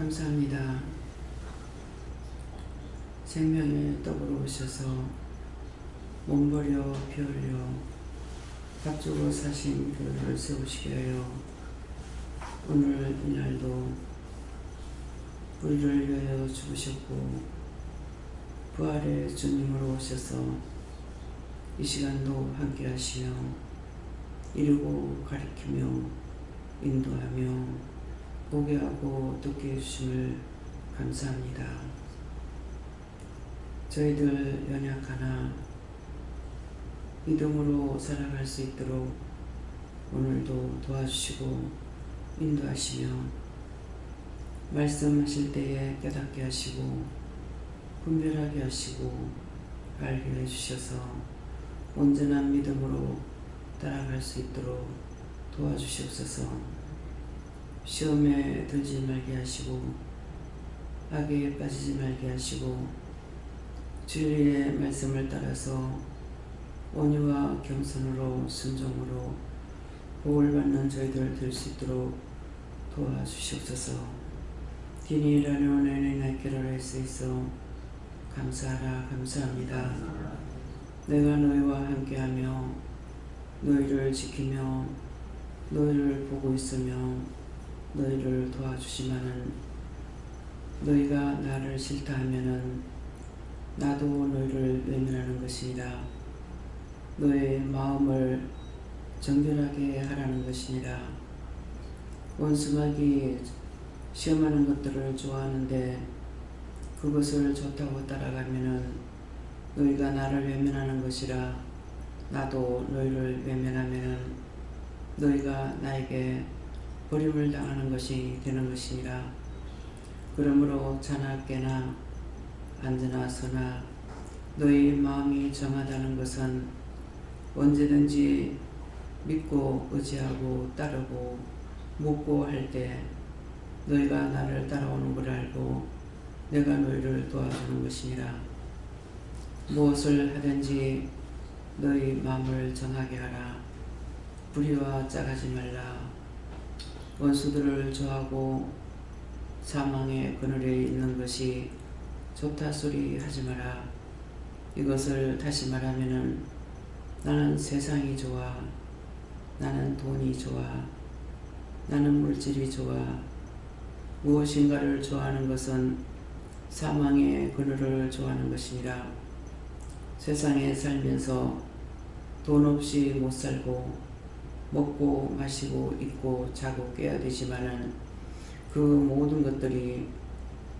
감사합니다. 생명의 떡으로 오셔서 몸버려 피 흘려 값주고 사신 교회를 세우시게 하여 오늘 이날도 우리를 위하여 죽으셨고 부활의 주님으로 오셔서 이 시간도 함께 하시며 이루고 가리키며 인도하며 보게 하고 듣게 해주심을 감사합니다. 저희들 연약하나 믿음으로 살아갈 수 있도록 오늘도 도와주시고 인도하시며 말씀하실 때에 깨닫게 하시고 분별하게 하시고 알게 해주셔서 온전한 믿음으로 따라갈 수 있도록 도와주시옵소서. 시험에 들지 말게 하시고 악에 빠지지 말게 하시고 진리의 말씀을 따라서 온유와 겸손으로 순종으로 복을 받는 저희들 될 수 있도록 도와주시옵소서. 디니라는 은혜는 날개를 할 수 있어 감사하라 감사합니다. 내가 너희와 함께하며 너희를 지키며 너희를 보고 있으며 너희를 도와주시마는 너희가 나를 싫다 하면은 나도 너희를 외면하는 것이니라. 너의 마음을 정결하게 하라는 것이니라. 원수막이 시험하는 것들을 좋아하는데 그것을 좋다고 따라가면은 너희가 나를 외면하는 것이라. 나도 너희를 외면하면은 너희가 나에게 버림을 당하는 것이 되는 것이니라. 그러므로 자나 깨나 앉으나 서나 너희 마음이 정하다는 것은 언제든지 믿고 의지하고 따르고 묻고 할 때 너희가 나를 따라오는 걸 알고 내가 너희를 도와주는 것이니라. 무엇을 하든지 너희 마음을 정하게 하라. 불의와 짜가지 말라. 원수들을 좋아하고 사망의 그늘에 있는 것이 좋다 소리 하지 마라. 이것을 다시 말하면은 나는 세상이 좋아, 나는 돈이 좋아, 나는 물질이 좋아. 무엇인가를 좋아하는 것은 사망의 그늘을 좋아하는 것이니라. 세상에 살면서 돈 없이 못 살고 먹고 마시고 입고 자고 깨야 되지만은 그 모든 것들이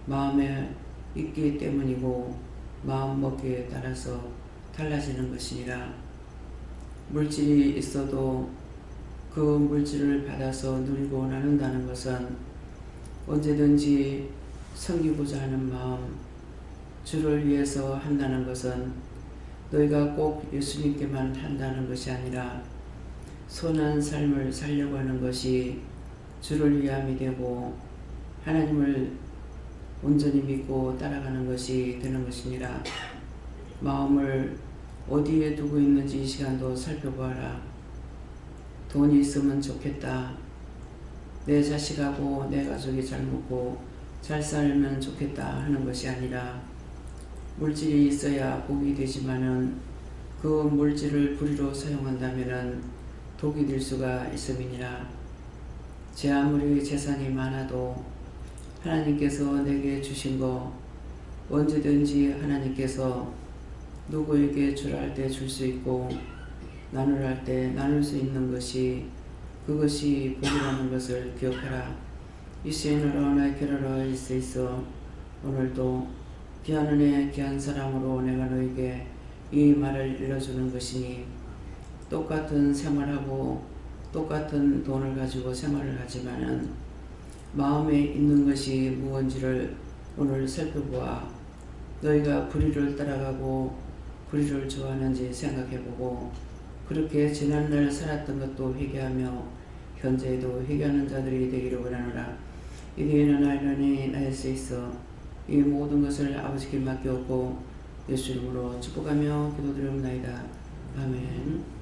마음에 있기 때문이고 마음 먹기에 따라서 달라지는 것이니라. 물질이 있어도 그 물질을 받아서 누리고 나눈다는 것은 언제든지 섬기고자 하는 마음, 주를 위해서 한다는 것은 너희가 꼭 예수님께만 한다는 것이 아니라 선한 삶을 살려고 하는 것이 주를 위함이 되고 하나님을 온전히 믿고 따라가는 것이 되는 것이니라. 마음을 어디에 두고 있는지 이 시간도 살펴보아라. 돈이 있으면 좋겠다. 내 자식하고 내 가족이 잘 먹고 잘 살면 좋겠다 하는 것이 아니라 물질이 있어야 복이 되지만은 그 물질을 불의로 사용한다면은 독이 될 수가 있음이니라. 제 아무리 재산이 많아도 하나님께서 내게 주신 거 언제든지 하나님께서 누구에게 주라 할 때 줄 수 있고 나누라 할 때 나눌 수 있는 것이 그것이 복이라는 것을 기억하라. 이 시인으로 나의 결혼을 할 수 있어 오늘도 귀한 은혜 귀한 사랑으로 내가 너에게 이 말을 일러주는 것이니 똑같은 생활하고 똑같은 돈을 가지고 생활을 하지만은 마음에 있는 것이 무엇인지를 오늘 살펴보아 너희가 불의를 따라가고 불의를 좋아하는지 생각해보고 그렇게 지난날 살았던 것도 회개하며 현재에도 회개하는 자들이 되기를 원하노라. 이리에는 아이러니 나의 수 있어 이 모든 것을 아버지께 맡겼고 예수 이름으로 축복하며 기도드리옵나이다. 아멘.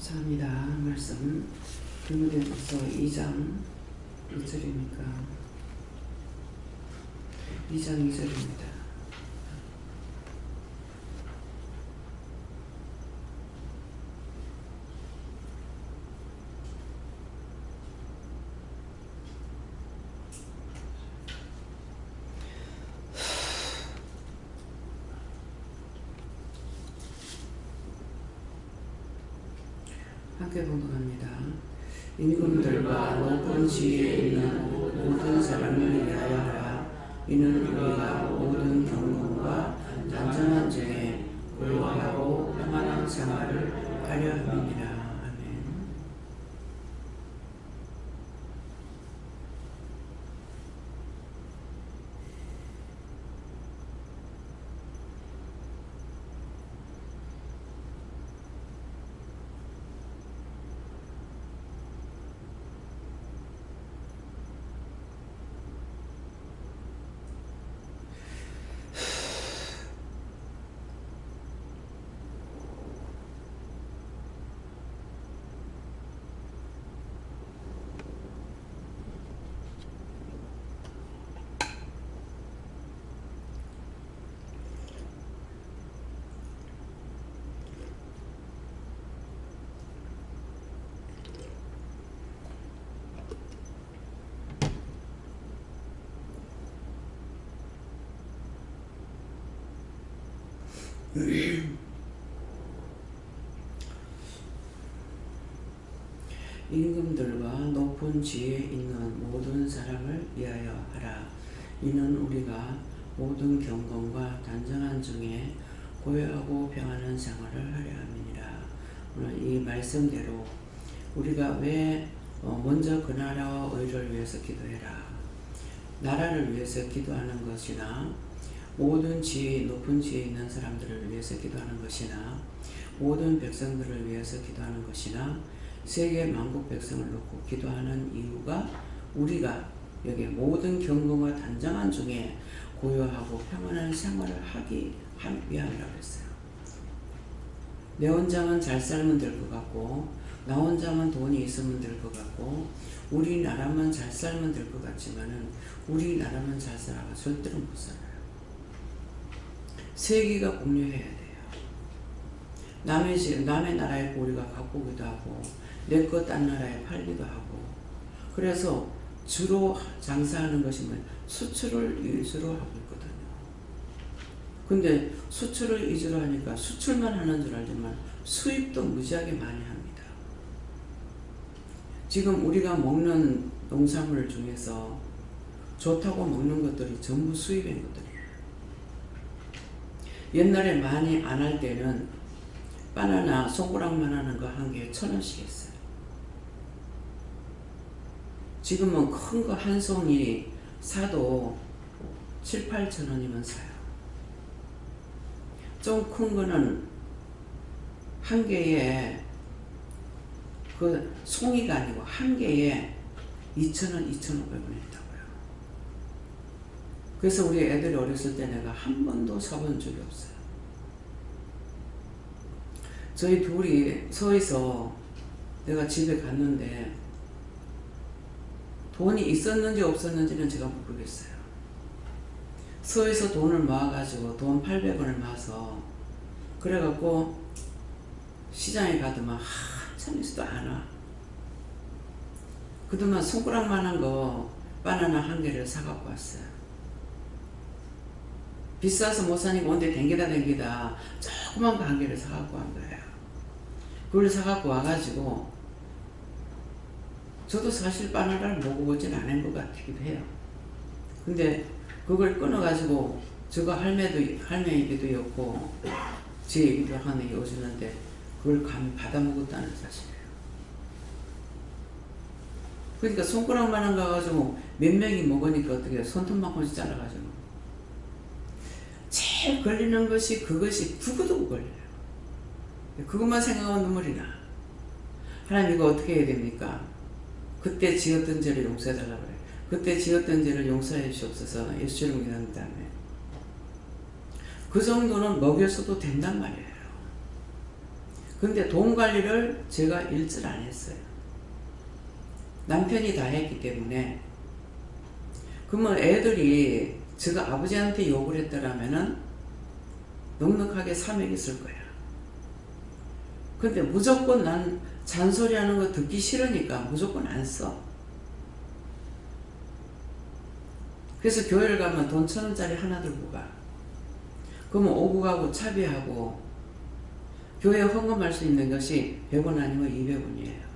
감사합니다. 말씀 디모데후서 2장 2절입니까? 2장 2절입니다. 함께 봉독합니다. 임금들과 높은 지위에 있는 모든 사람을 위하여 하라. 이는 우리가 모든 경건과 단정한 중에 고요하고 평안한 생활을 하려 함이니라. 아멘. 임금들과 높은 지위에 있는 모든 사람을 위하여 하라. 이는 우리가 모든 경건과 단정한 중에 고요하고 평안한 생활을 하려 함이니라. 오늘 이 말씀대로 우리가 왜 먼저 그 나라와 의를 위해서 기도해라. 나라를 위해서 기도하는 것이나 모든 지위, 높은 지위에 있는 사람들을 위해서 기도하는 것이나 모든 백성들을 위해서 기도하는 것이나 세계 만국 백성을 놓고 기도하는 이유가 우리가 여기 모든 경건과 단정한 중에 고요하고 평안한 생활을 하기 위함이라고 했어요. 내 혼자만 잘 살면 될 것 같고 나 혼자만 돈이 있으면 될 것 같고 우리나라만 잘 살면 될 것 같지만은 우리나라만 잘 살아가 절대로 못 살아요. 세계가 공유해야 돼요. 남의 나라에 우리가 갖고 오기도 하고 내 것 딴 나라에 팔기도 하고 그래서 주로 장사하는 것이 수출을 위주로 하고 있거든요. 근데 수출을 위주로 하니까 수출만 하는 줄 알지만 수입도 무지하게 많이 합니다. 지금 우리가 먹는 농산물 중에서 좋다고 먹는 것들이 전부 수입인 것들이에요. 옛날에 많이 안 할 때는 바나나 손가락만 하는 거 한 개에 1,000원씩 했어요. 지금은 큰 거 한 송이 사도 7,000~8,000원이면 사요. 좀 큰 거는 한 개에 그 송이가 아니고 한 개에 2,000원, 2,500원 했다고요. 그래서 우리 애들이 어렸을 때 내가 한 번도 사본 적이 없어요. 저희 둘이 서에서 내가 집에 갔는데 돈이 있었는지 없었는지는 제가 모르겠어요. 서에서 돈을 모아가지고 돈 800원을 모아서 그래갖고 시장에 가더만 한참 있어도 안 와. 그동안 손가락만한 거 바나나 한 개를 사갖고 왔어요. 비싸서 못 사니까 온데 댕기다 조그만 거 한 개를 사갖고 온 거예요. 그걸 사갖고 와가지고 저도 사실 바나나를 먹어보진 않은 것 같기도 해요. 근데 그걸 끊어가지고 저거 할매 얘기도 제 얘기도 하는 게 오시는데 그걸 감히 받아 먹었다는 사실이에요. 그러니까 손가락만한 거 가지고 몇 명이 먹으니까 어떻게 손톱만큼씩 잘라가지고 제일 걸리는 것이 그것이 두고두고 걸려요. 그것만 생각하면 눈물이 나. 하나님 이거 어떻게 해야 됩니까? 그때 지었던 죄를 용서해달라고 그래요. 그때 지었던 죄를 용서해 주시옵소서 예수처럼 기도한 다음에 그 정도는 먹였어도 된단 말이에요. 근데 돈 관리를 제가 일절 안 했어요. 남편이 다 했기 때문에. 그러면 애들이 제가 아버지한테 욕을 했더라면은 넉넉하게 사명이 있을 거야. 근데 무조건 난 잔소리하는 거 듣기 싫으니까 무조건 안 써. 그래서 교회를 가면 돈 1,000원짜리 하나 들고 가. 그러면 오고 가고 차비하고 교회에 헌금할 수 있는 것이 100원 아니면 200원이에요.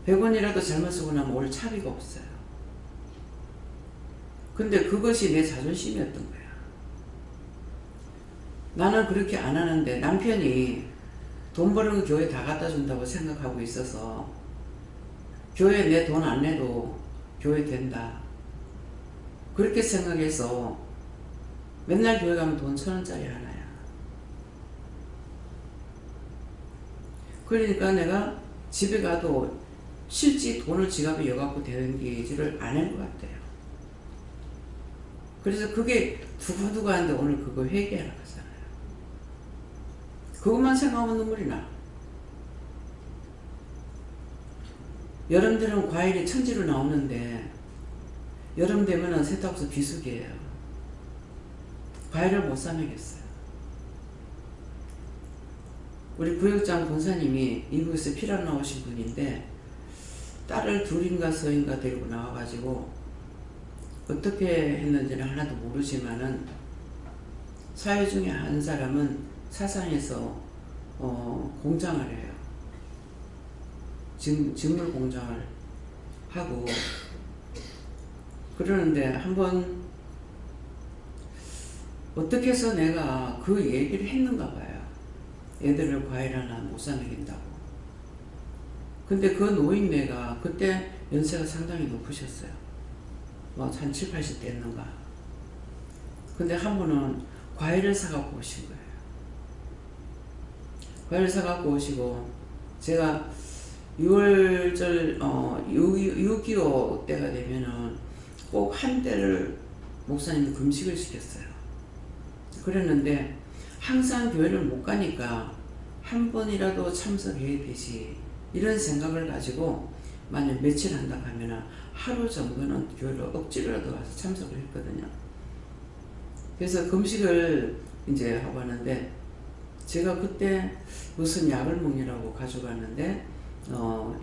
100원이라도 잘못 쓰고 나면 올 차비가 없어요. 근데 그것이 내 자존심이었던 거야. 나는 그렇게 안 하는데 남편이 돈 버는 거 교회 다 갖다 준다고 생각하고 있어서 교회 내 돈 안 내도 교회 된다. 그렇게 생각해서 맨날 교회 가면 돈 1,000원짜리 하나야. 그러니까 내가 집에 가도 실제 돈을 지갑에 여갖고 대는기지를 안 한 것 같아요. 그래서 그게 두고두고한데 오늘 그거 회개하라고 하잖아요. 그것만 생각하면 눈물이 나. 여름 되면 과일이 천지로 나오는데 여름 되면은 세탁소 비수기예요. 과일을 못 사 먹겠어요. 우리 구역장 본사님이 이북에서 피란 나오신 분인데 딸을 둘인가 서인가 데리고 나와가지고 어떻게 했는지는 하나도 모르지만은 사회 중에 한 사람은 사상에서 공장을 해요. 직물 공장을 하고 그러는데 한번 어떻게 해서 내가 그 얘기를 했는가 봐요. 애들을 과일 하나 못 사 먹인다고. 근데 그 노인네가 그때 연세가 상당히 높으셨어요. 한 7, 80대 됐는가. 근데 한 분은 과일을 사갖고 오신 거예요. 과일을 사갖고 오시고 제가 6월절 6.25 때가 되면은 꼭 한 때를 목사님이 금식을 시켰어요. 그랬는데 항상 교회를 못 가니까 한 번이라도 참석해야 되지 이런 생각을 가지고 만약 며칠 한다 하면 하루 정도는 교회를 억지로라도 와서 참석을 했거든요. 그래서 금식을 이제 하고 왔는데 제가 그때 무슨 약을 먹느라고 가져갔는데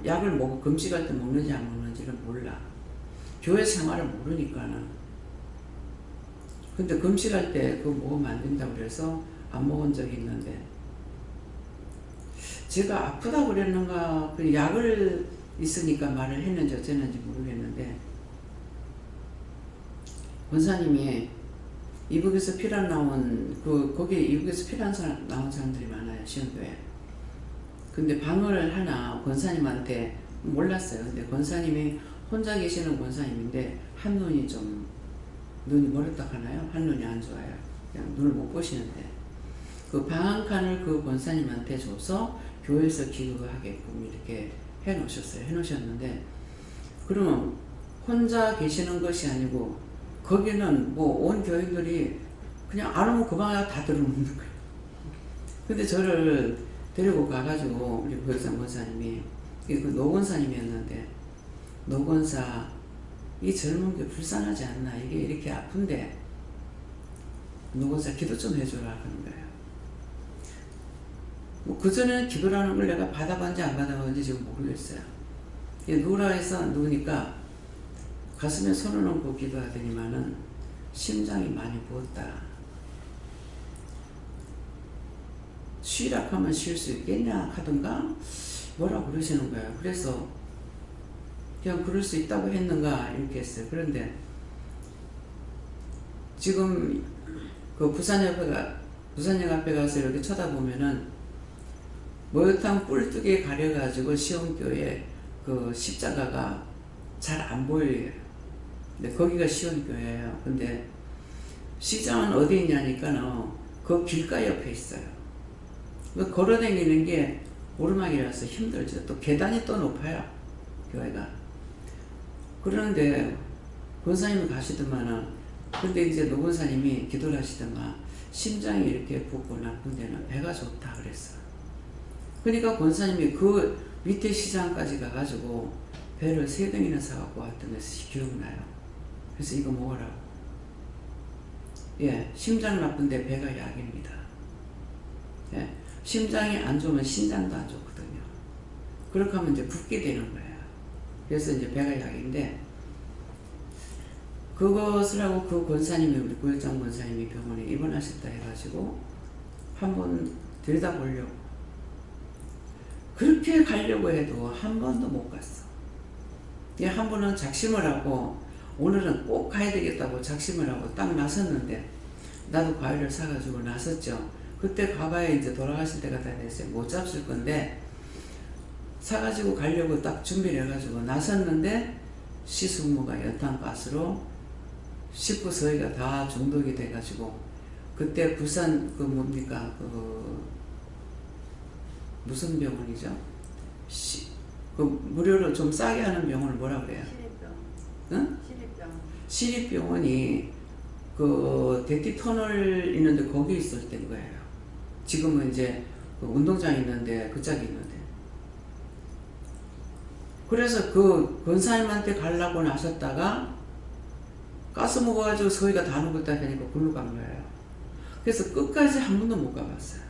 약을 먹고 금식할 때 먹는지 안 먹는지를 몰라. 교회 생활을 모르니까는. 근데 금식할 때 그거 먹으면 안 된다고 그래서 안 먹은 적이 있는데 제가 아프다고 그랬는가 그 약을 있으니까 말을 했는지 어쨌는지 모르겠는데 권사님이 이북에서 피란 나온 거기에 이북에서 피란 나온 사람들이 많아요. 시험교회. 근데 방을 하나 권사님한테 몰랐어요. 근데 권사님이 혼자 계시는 권사님인데 한눈이 좀 눈이 멀었다 하나요? 한눈이 안 좋아요. 그냥 눈을 못 보시는데 그 방 한 칸을 그 권사님한테 줘서 교회에서 기도하게끔 이렇게 해놓으셨는데 그러면 혼자 계시는 것이 아니고 거기는 뭐 온 교인들이 그냥 안 오면 그 방에 다 들어오는 거예요. 근데 저를 데리고 가가지고 우리 구역장 권사님이 그 노권사님이었는데 노권사 이 젊은 게 불쌍하지 않나 이게 이렇게 아픈데 노권사 기도 좀 해줘라 그런 거예요. 뭐 그전에는 기도라는 걸 내가 받아봤는지 안 받아봤는지 지금 모르겠어요. 누구라 해서 누우니까 가슴에 손을 얹고 기도하더니만은 심장이 많이 부었다. 쉬라 하면 쉴 수 있겠냐 하던가 뭐라 그러시는 거예요. 그래서 그냥 그럴 수 있다고 했는가 이렇게 했어요. 그런데 지금 그 부산역 앞에 가서 이렇게 쳐다보면은 목욕탕 뿔뚝에 가려가지고 시온교회 그 십자가가 잘 안 보여요. 근데 거기가 시온교회예요. 근데 시장은 어디 있냐니까 그 길가 옆에 있어요. 걸어다니는 게 오르막이라서 힘들죠. 또 계단이 또 높아요. 교회가. 그런데 권사님이 가시더만은 근데 이제 노본사님이 기도를 하시더만 심장이 이렇게 붓고 나쁜 데는 배가 좋다 그랬어. 그러니까 권사님이 그 밑에 시장까지 가가지고 배를 3등이나 사갖고 왔던 것이 기억나요. 그래서 이거 먹으라고. 예, 심장 나쁜데 배가 약입니다. 예, 심장이 안 좋으면 신장도 안 좋거든요. 그렇게 하면 이제 붓게 되는 거예요. 그래서 이제 배가 약인데, 그것을 하고 그 권사님이, 우리 구역장 권사님이 병원에 입원하셨다 해가지고 한번 들여다보려고. 그렇게 가려고 해도 한 번도 못 갔어. 예, 한 번은 작심을 하고, 오늘은 꼭 가야 되겠다고 작심을 하고 딱 나섰는데, 나도 과일을 사가지고 나섰죠. 그때 가봐야 이제 돌아가실 때가 다 됐어요. 못 잡을 건데, 사가지고 가려고 딱 준비를 해가지고 나섰는데, 시숙모가 연탄가스로 식구 서희가 다 중독이 돼가지고, 그때 부산 그 뭡니까, 무슨 병원이죠? 그 무료로 좀 싸게 하는 병원을 뭐라 그래요? 시립병. 응? 시립병. 시립병원이 그 대티터널 있는데 거기 있을 때인 거예요. 지금은 이제 그 운동장 있는데 그 짝이 있는데. 그래서 그 권사님한테 가려고 나섰다가 가스 먹어가지고 서희가 다 녹았다 하니까 굴러 간 거예요. 그래서 끝까지 한 번도 못 가봤어요.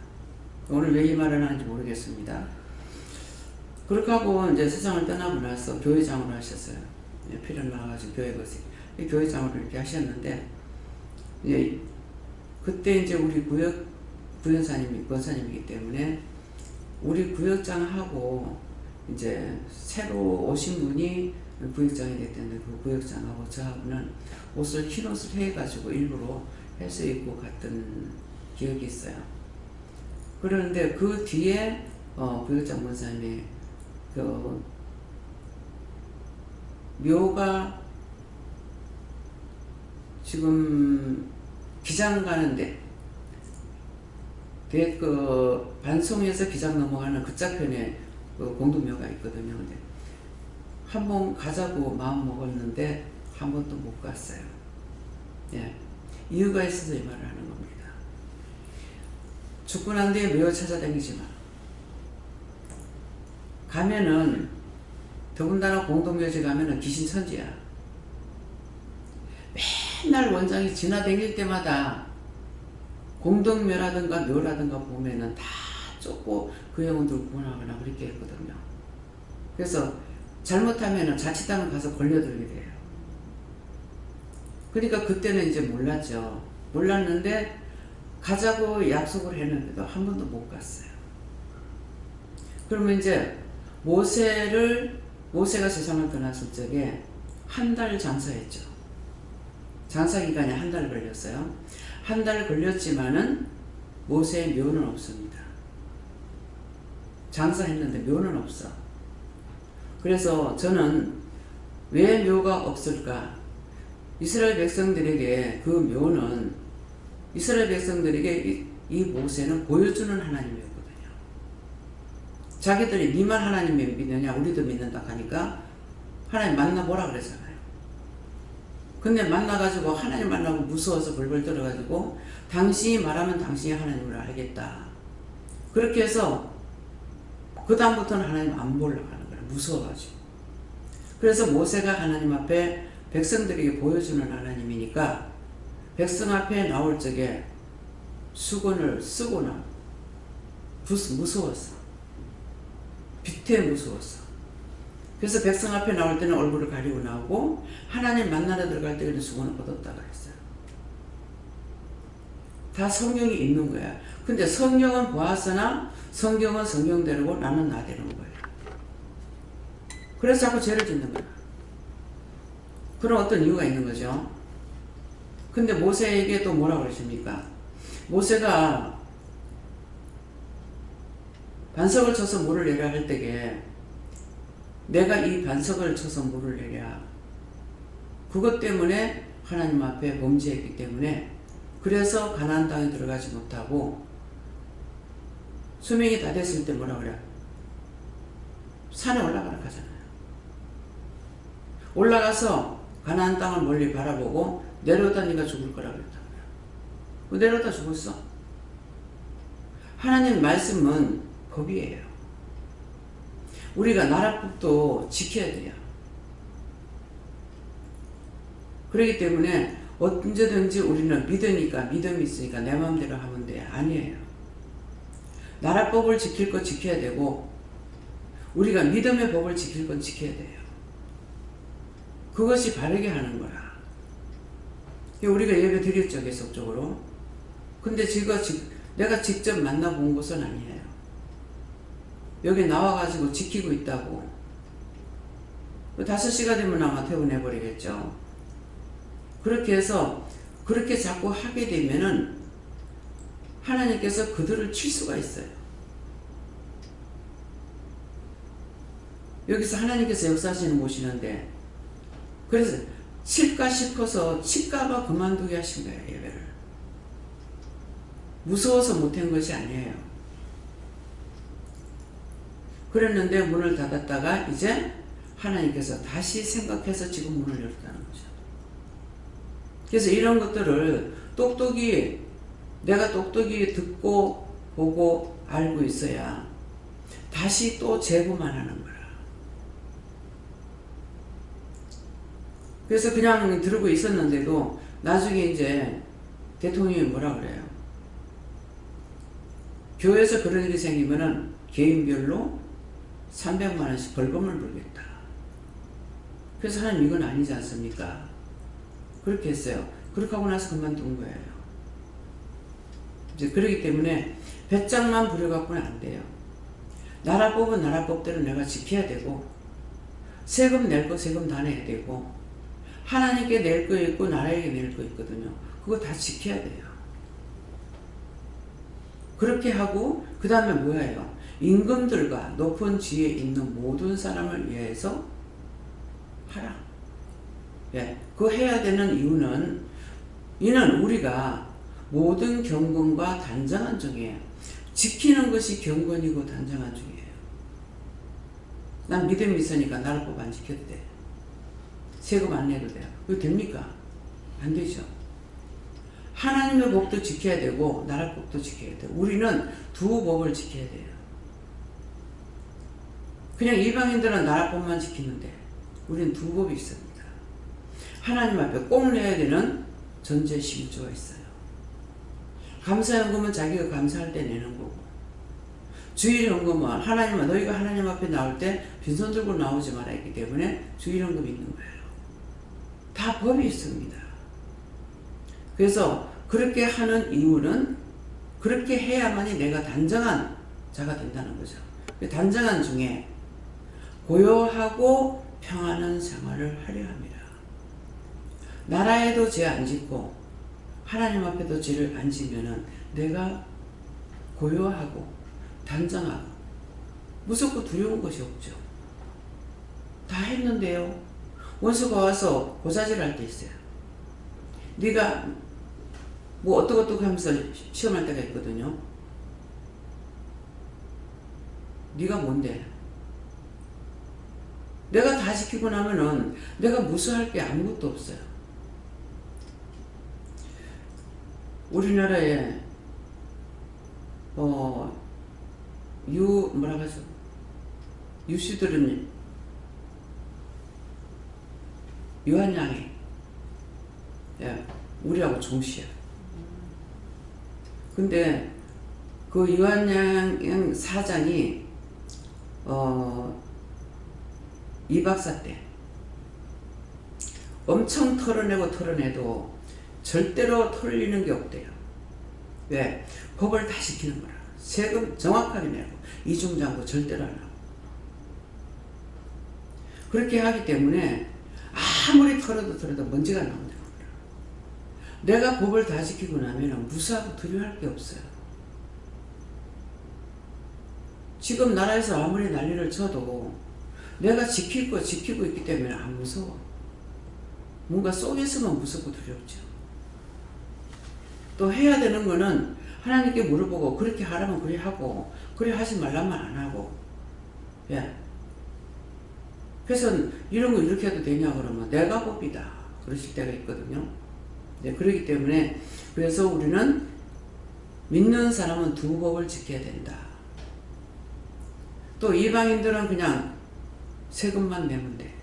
오늘 왜 이 말을 하는지 모르겠습니다. 그렇게 하고 이제 세상을 떠나고 나서 교회장으로 하셨어요. 피를 나와가지고 교회 거시. 교회장으로 이렇게 하셨는데, 예, 그때 이제 우리 구연사님이, 권사님이기 때문에 우리 구역장하고 이제 새로 오신 분이 구역장이 됐는데 그 구역장하고 저하고는 옷을 흰 옷을 해가지고 일부러 해서 입고 갔던 기억이 있어요. 그런데 그 뒤에 구역장 권사님이 그 묘가 지금 기장 가는데 그 반송에서 기장 넘어가는 그 짝편에 그 공동묘가 있거든요. 근데 한 번 가자고 마음 먹었는데 한 번도 못 갔어요. 예, 이유가 있어서 이 말을 하는 겁니다. 죽고 난 뒤에 묘 찾아다니지 마. 가면은 더군다나 공동묘지 가면은 귀신천지야. 맨날 원장이 지나다닐 때마다 공동묘라든가 묘라든가 보면은 다 쫓고 그 영혼들 구원하거나 그렇게 했거든요. 그래서 잘못하면은 자칫하면 가서 걸려들게 돼요. 그러니까 그때는 이제 몰랐죠. 몰랐는데 가자고 약속을 했는데도 한 번도 못 갔어요. 그러면 이제 모세가 세상을 떠났을 적에 한 달 장사했죠. 장사 기간에 한 달 걸렸어요. 한 달 걸렸지만은 모세의 묘는 없습니다. 장사했는데 묘는 없어. 그래서 저는 왜 묘가 없을까? 이스라엘 백성들에게 그 묘는 이스라엘 백성들에게 이 모세는 보여주는 하나님이었거든요. 자기들이 니만 하나님 믿느냐 우리도 믿는다 하니까 하나님 만나보라 그랬잖아요. 근데 만나가지고 하나님 만나고 무서워서 벌벌 떨어가지고 당신이 말하면 당신이 하나님을 알겠다. 그렇게 해서 그 다음부터는 하나님 안 보려고 하는 거예요. 무서워가지고. 그래서 모세가 하나님 앞에 백성들에게 보여주는 하나님이니까 백성 앞에 나올 적에 수건을 쓰거나 무서웠어. 빛에 무서웠어. 그래서 백성 앞에 나올 때는 얼굴을 가리고 나오고 하나님 만나러 들어갈 때는 수건을 걷었다 그랬어요. 다 성경이 있는 거야. 근데 성경은 보았으나 성경은 성경대로고 나는 나대로인 거예요. 그래서 자꾸 죄를 짓는 거야. 그런 어떤 이유가 있는 거죠. 근데 모세에게 또 뭐라고 그러십니까? 모세가 반석을 쳐서 물을 내려 할 때에 내가 이 반석을 쳐서 물을 내랴. 그것 때문에 하나님 앞에 범죄했기 때문에 그래서 가나안 땅에 들어가지 못하고 수명이 다 됐을 때 뭐라 그래? 산에 올라가라 하잖아요. 올라가서 가나안 땅을 멀리 바라보고 내려오다 네가 죽을 거라 그랬다. 내려오다 죽었어. 하나님 말씀은 법이에요. 우리가 나라법도 지켜야 돼요. 그렇기 때문에 언제든지 우리는 믿으니까, 믿음이 있으니까 내 마음대로 하면 돼. 아니에요. 나라법을 지킬 거 지켜야 되고 우리가 믿음의 법을 지킬 건 지켜야 돼요. 그것이 바르게 하는 거라. 우리가 예배 드렸죠, 계속적으로. 근데 내가 직접 만나본 것은 아니에요. 여기 나와가지고 지키고 있다고. 5시가 되면 아마 퇴근해버리겠죠. 그렇게 해서 그렇게 자꾸 하게 되면은 하나님께서 그들을 칠 수가 있어요. 여기서 하나님께서 역사하시는 곳이는데, 그래서 칠까 싶어서 칠까봐 그만두게 하신 거예요, 예배를. 무서워서 못한 것이 아니에요. 그랬는데 문을 닫았다가 이제 하나님께서 다시 생각해서 지금 문을 열었다는 거죠. 그래서 이런 것들을 내가 똑똑히 듣고 보고 알고 있어야 다시 또 제보만 하는 거라. 그래서 그냥 들고 있었는데도 나중에 이제 대통령이 뭐라 그래요? 교회에서 그런 일이 생기면은 개인별로 300만 원씩 벌금을 물겠다. 그래서 하나님 이건 아니지 않습니까? 그렇게 했어요. 그렇게 하고 나서 그만둔 거예요. 이제 그러기 때문에 배짱만 부려갖고는 안 돼요. 나라법은 나라법대로 내가 지켜야 되고, 세금 낼 거 세금 다 내야 되고, 하나님께 낼 거 있고 나라에게 낼 거 있거든요. 그거 다 지켜야 돼요. 그렇게 하고 그 다음에 뭐예요? 임금들과 높은 지위에 있는 모든 사람을 위해서 하라. 예, 그 해야 되는 이는 우리가 모든 경건과 단정한 중에 지키는 것이 경건이고 단정한 중이에요. 난 믿음이 있으니까 나라법 안 지켜도 돼. 세금 안 내도 돼요. 그거 됩니까? 안 되죠. 하나님의 법도 지켜야 되고 나라법도 지켜야 돼요. 우리는 두 법을 지켜야 돼요. 그냥 이방인들은 나라법만 지키는데 우리는 두 법이 있습니다. 하나님 앞에 꼭 내야 되는 전제 심조가 있어요. 감사연금은 자기가 감사할 때 내는 거고, 주일연금은 너희가 하나님 앞에 나올 때 빈손 들고 나오지 말아야 했기 때문에 주일연금이 있는 거예요. 다 법이 있습니다. 그래서 그렇게 하는 이유는 그렇게 해야만이 내가 단정한 자가 된다는 거죠. 단정한 중에 고요하고 평안한 생활을 하려 합니다. 나라에도 죄 안 짓고 하나님 앞에도 죄를 안 지면은 내가 고요하고 단정하고 무섭고 두려운 것이 없죠. 다 했는데요. 원수가 와서 고사질할 때 있어요. 네가 뭐 어떡 하면서 시험할 때가 있거든요. 네가 뭔데? 내가 다 지키고 나면은 내가 무수할 게 아무것도 없어요. 우리나라에 뭐라고 하죠? 유씨들은 요한양이, 예, 우리하고 동시야. 근데 그 요한양 사장이 이 박사 때 엄청 털어내도 절대로 털리는 게 없대요. 왜? 법을 다 지키는 거라. 세금 정확하게 내고 이중장부 절대로 안 하고. 그렇게 하기 때문에 아무리 털어도 먼지가 나온다고 그래요. 내가 법을 다 지키고 나면 무수하고 두려워할 게 없어요. 지금 나라에서 아무리 난리를 쳐도 내가 지킬 거 지키고 있기 때문에 안 무서워. 뭔가 속에서만 무섭고 두렵죠. 또 해야 되는 거는 하나님께 물어보고 그렇게 하라면 그래 하고 그래 하지 말라면 안 하고, 예. 그래서 이런 거 이렇게 해도 되냐 그러면 내가 법이다 그러실 때가 있거든요. 네, 그렇기 때문에 그래서 우리는 믿는 사람은 두 법을 지켜야 된다. 또 이방인들은 그냥 세금만 내면 돼.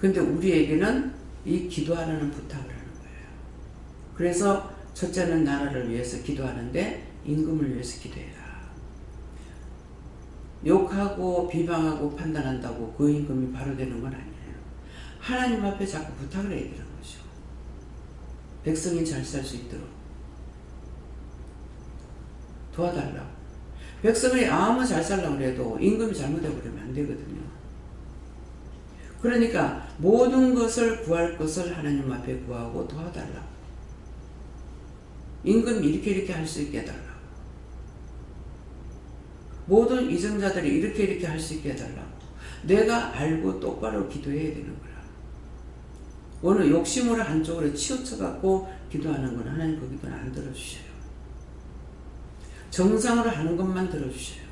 근데 우리에게는 이 기도하라는 부탁을 하는 거예요. 그래서 첫째는 나라를 위해서 기도하는데 임금을 위해서 기도해라. 욕하고 비방하고 판단한다고 그 임금이 바로 되는 건 아니에요. 하나님 앞에 자꾸 부탁을 해야 되는 거죠. 백성이 잘 살 수 있도록 도와달라고. 백성이 아무 잘 살려고 해도 임금이 잘못해버리면 안 되거든요. 그러니까 모든 것을 구할 것을 하나님 앞에 구하고 도와달라고. 임금이 이렇게 할 수 있게 해달라고. 모든 이정자들이 이렇게 할 수 있게 해달라고. 내가 알고 똑바로 기도해야 되는 거야. 어느 욕심으로 한쪽으로 치우쳐갖고 기도하는 건 하나님 그 기도는 안 들어주셔요. 정상으로 하는 것만 들어주셔요.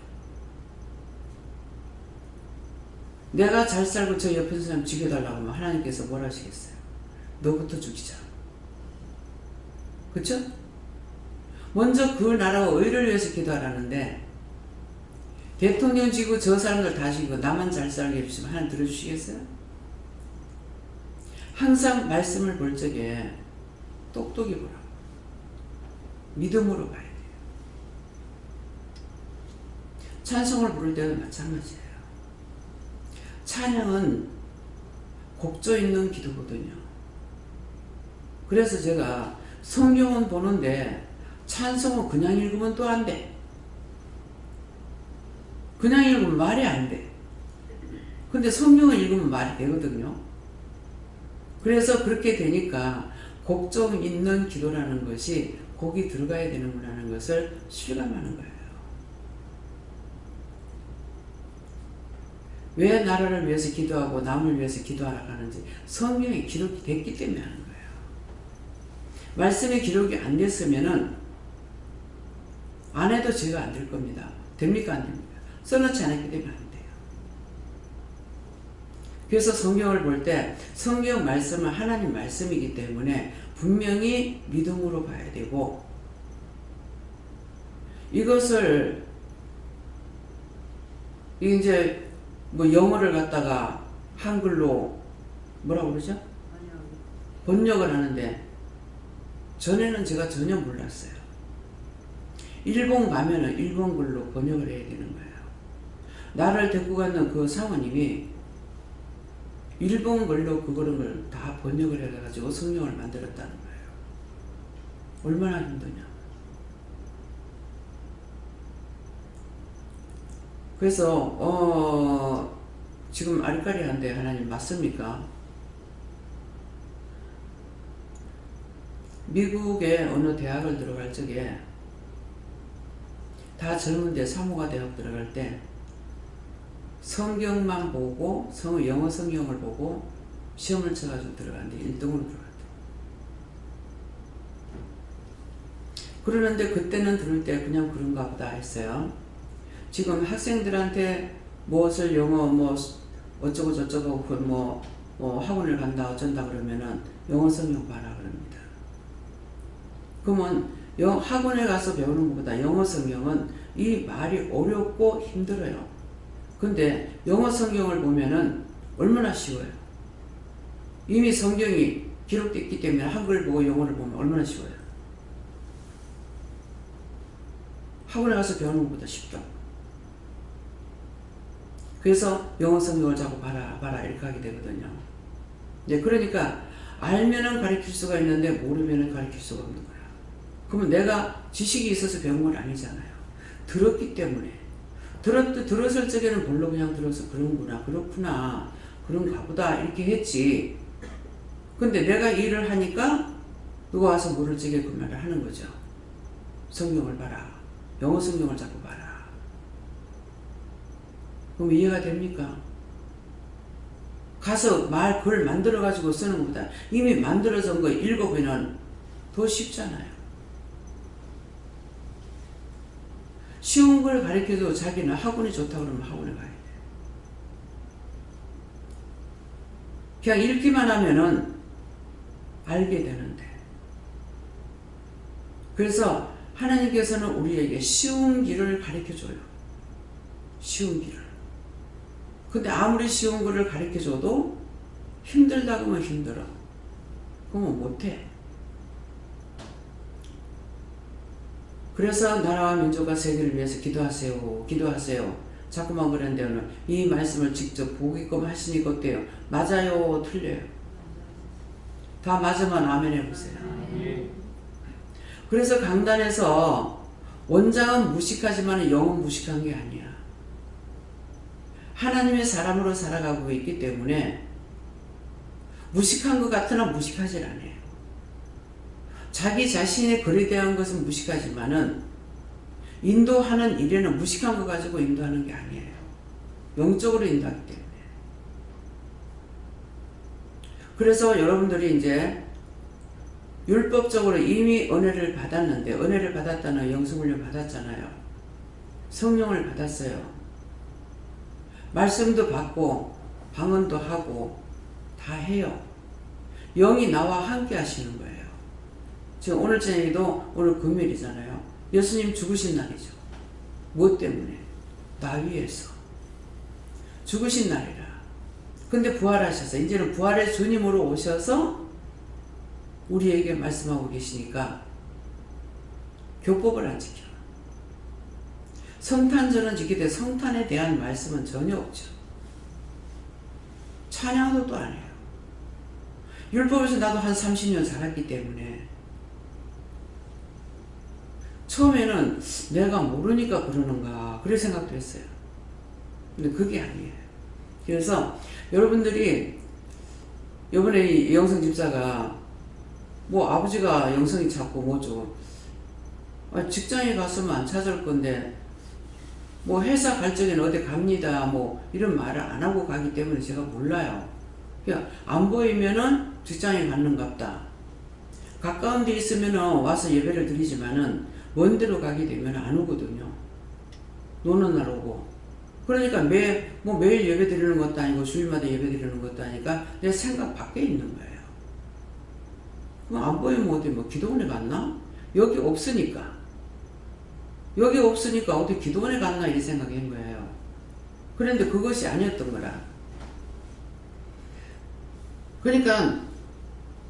내가 잘 살고 저 옆에 사람 죽여달라고 하면 하나님께서 뭘 하시겠어요? 너부터 죽이자. 그쵸? 먼저 그 나라와 의를 위해서 기도하라는데 대통령 지고 저 사람들 다 죽이고 나만 잘 살게 해주시면 하나님 들어주시겠어요? 항상 말씀을 볼 적에 똑똑히 보라고. 믿음으로 봐야 돼요. 찬송을 부를 때도 마찬가지예요. 찬양은 곡조 있는 기도거든요. 그래서 제가 성경은 보는데 찬송은 그냥 읽으면 또 안 돼. 그냥 읽으면 말이 안 돼. 근데 성경을 읽으면 말이 되거든요. 그래서 그렇게 되니까 곡조 있는 기도라는 것이 곡이 들어가야 되는구나라는 것을 실감하는 거예요. 왜 나라를 위해서 기도하고 남을 위해서 기도하라고 하는지 성경에 기록이 됐기 때문에 하는 거예요. 말씀에 기록이 안 됐으면은 안 해도 죄가 안 될 겁니다. 됩니까? 안 됩니까? 써놓지 않았기 때문에 안 돼요. 그래서 성경을 볼 때 성경 말씀은 하나님 말씀이기 때문에 분명히 믿음으로 봐야 되고 이것을 이제 뭐 영어를 갖다가 한글로 뭐라고 그러죠? 번역을 하는데 전에는 제가 전혀 몰랐어요. 일본 가면은 일본 글로 번역을 해야 되는 거예요. 나를 데리고 가는 그 사모님이 일본 글로 그거를 다 번역을 해가지고 성경을 만들었다는 거예요. 얼마나 힘드냐. 그래서 지금 아리까리한데 하나님 맞습니까? 미국의 어느 대학을 들어갈 적에 다 젊은데 사모가 대학 들어갈 때 성경만 보고 영어 성경을 보고 시험을 쳐가지고 들어갔는데 1등으로 들어갔대. 그러는데 그때는 들을 때 그냥 그런가 보다 했어요. 지금 학생들한테 무엇을 영어 뭐 어쩌고 저쩌고 뭐 학원을 간다 어쩐다 그러면은 영어 성경 봐라 그럽니다. 그러면 학원에 가서 배우는 것보다 영어 성경은 이 말이 어렵고 힘들어요. 근데 영어 성경을 보면은 얼마나 쉬워요. 이미 성경이 기록됐기 때문에 한글 보고 영어를 보면 얼마나 쉬워요. 학원에 가서 배우는 것보다 쉽죠. 그래서 영어 성경을 자꾸 봐라 이렇게 하게 되거든요. 네, 그러니까 알면은 가르칠 수가 있는데 모르면은 가르칠 수가 없는 거야. 그러면 내가 지식이 있어서 배운 건 아니잖아요. 들었기 때문에. 들었을 적에는 별로 그냥 들어서 그런구나, 그렇구나, 그런가 보다 이렇게 했지. 근데 내가 일을 하니까 누가 와서 모를 적에 그 말을 하는 거죠. 성경을 봐라. 영어 성경을 자꾸 봐라. 그럼 이해가 됩니까? 가서 글 만들어가지고 쓰는 것보다 이미 만들어진 거 읽어보면 더 쉽잖아요. 쉬운 걸 가르쳐도 자기는 학원이 좋다고 그러면 학원에 가야 돼. 그냥 읽기만 하면은 알게 되는데. 그래서 하나님께서는 우리에게 쉬운 길을 가르쳐줘요. 쉬운 길을. 근데 아무리 쉬운 길을 가르쳐줘도 힘들다고 하면 힘들어. 그러면 못해. 그래서 나라와 민족과 세계를 위해서 기도하세요. 기도하세요. 자꾸만 그랬는데 오늘 이 말씀을 직접 보기끔 하시니까 어때요? 맞아요? 틀려요? 다 맞으면 아멘 해보세요. 그래서 강단에서 원장은 무식하지만 영은 무식한 게 아니야. 하나님의 사람으로 살아가고 있기 때문에 무식한 것 같으나 무식하지 않아요. 자기 자신의 글에 대한 것은 무식하지만은 인도하는 일에는 무식한 거 가지고 인도하는 게 아니에요. 영적으로 인도하기 때문에. 그래서 여러분들이 이제 율법적으로 이미 은혜를 받았는데, 은혜를 받았다는 영성훈련 받았잖아요. 성령을 받았어요. 말씀도 받고 방언도 하고 다 해요. 영이 나와 함께 하시는 거예요. 지금 오늘 저녁에도 오늘 금요일이잖아요. 예수님 죽으신 날이죠. 무엇 때문에? 나 위해서. 죽으신 날이라. 근데 부활하셔서 이제는 부활의 주님으로 오셔서 우리에게 말씀하고 계시니까 교법을 안 지켜. 성탄절은 지키되 성탄에 대한 말씀은 전혀 없죠. 찬양도 또 안 해요. 율법에서 나도 한 30년 살았기 때문에 처음에는 내가 모르니까 그러는가 그런 생각도 했어요. 근데 그게 아니에요. 그래서 여러분들이 이번에 이 영성 집사가 뭐 아버지가 영성이 자꾸 뭐죠, 직장에 갔으면 안 찾을 건데 뭐 회사 갈 적에는 어디 갑니다 뭐 이런 말을 안 하고 가기 때문에 제가 몰라요. 그냥 안 보이면은 직장에 갔는갑다. 가까운 데 있으면은 와서 예배를 드리지만은 먼 데로 가게 되면 안 오거든요. 노는 날 오고. 그러니까 매일 예배 드리는 것도 아니고 주일마다 예배 드리는 것도 아니까 내 생각 밖에 있는 거예요. 그럼 안 보이면 어디 뭐 기도원에 갔나? 여기 없으니까. 여기 없으니까 어디 기도원에 갔나 이 생각인 거예요. 그런데 그것이 아니었던 거라. 그러니까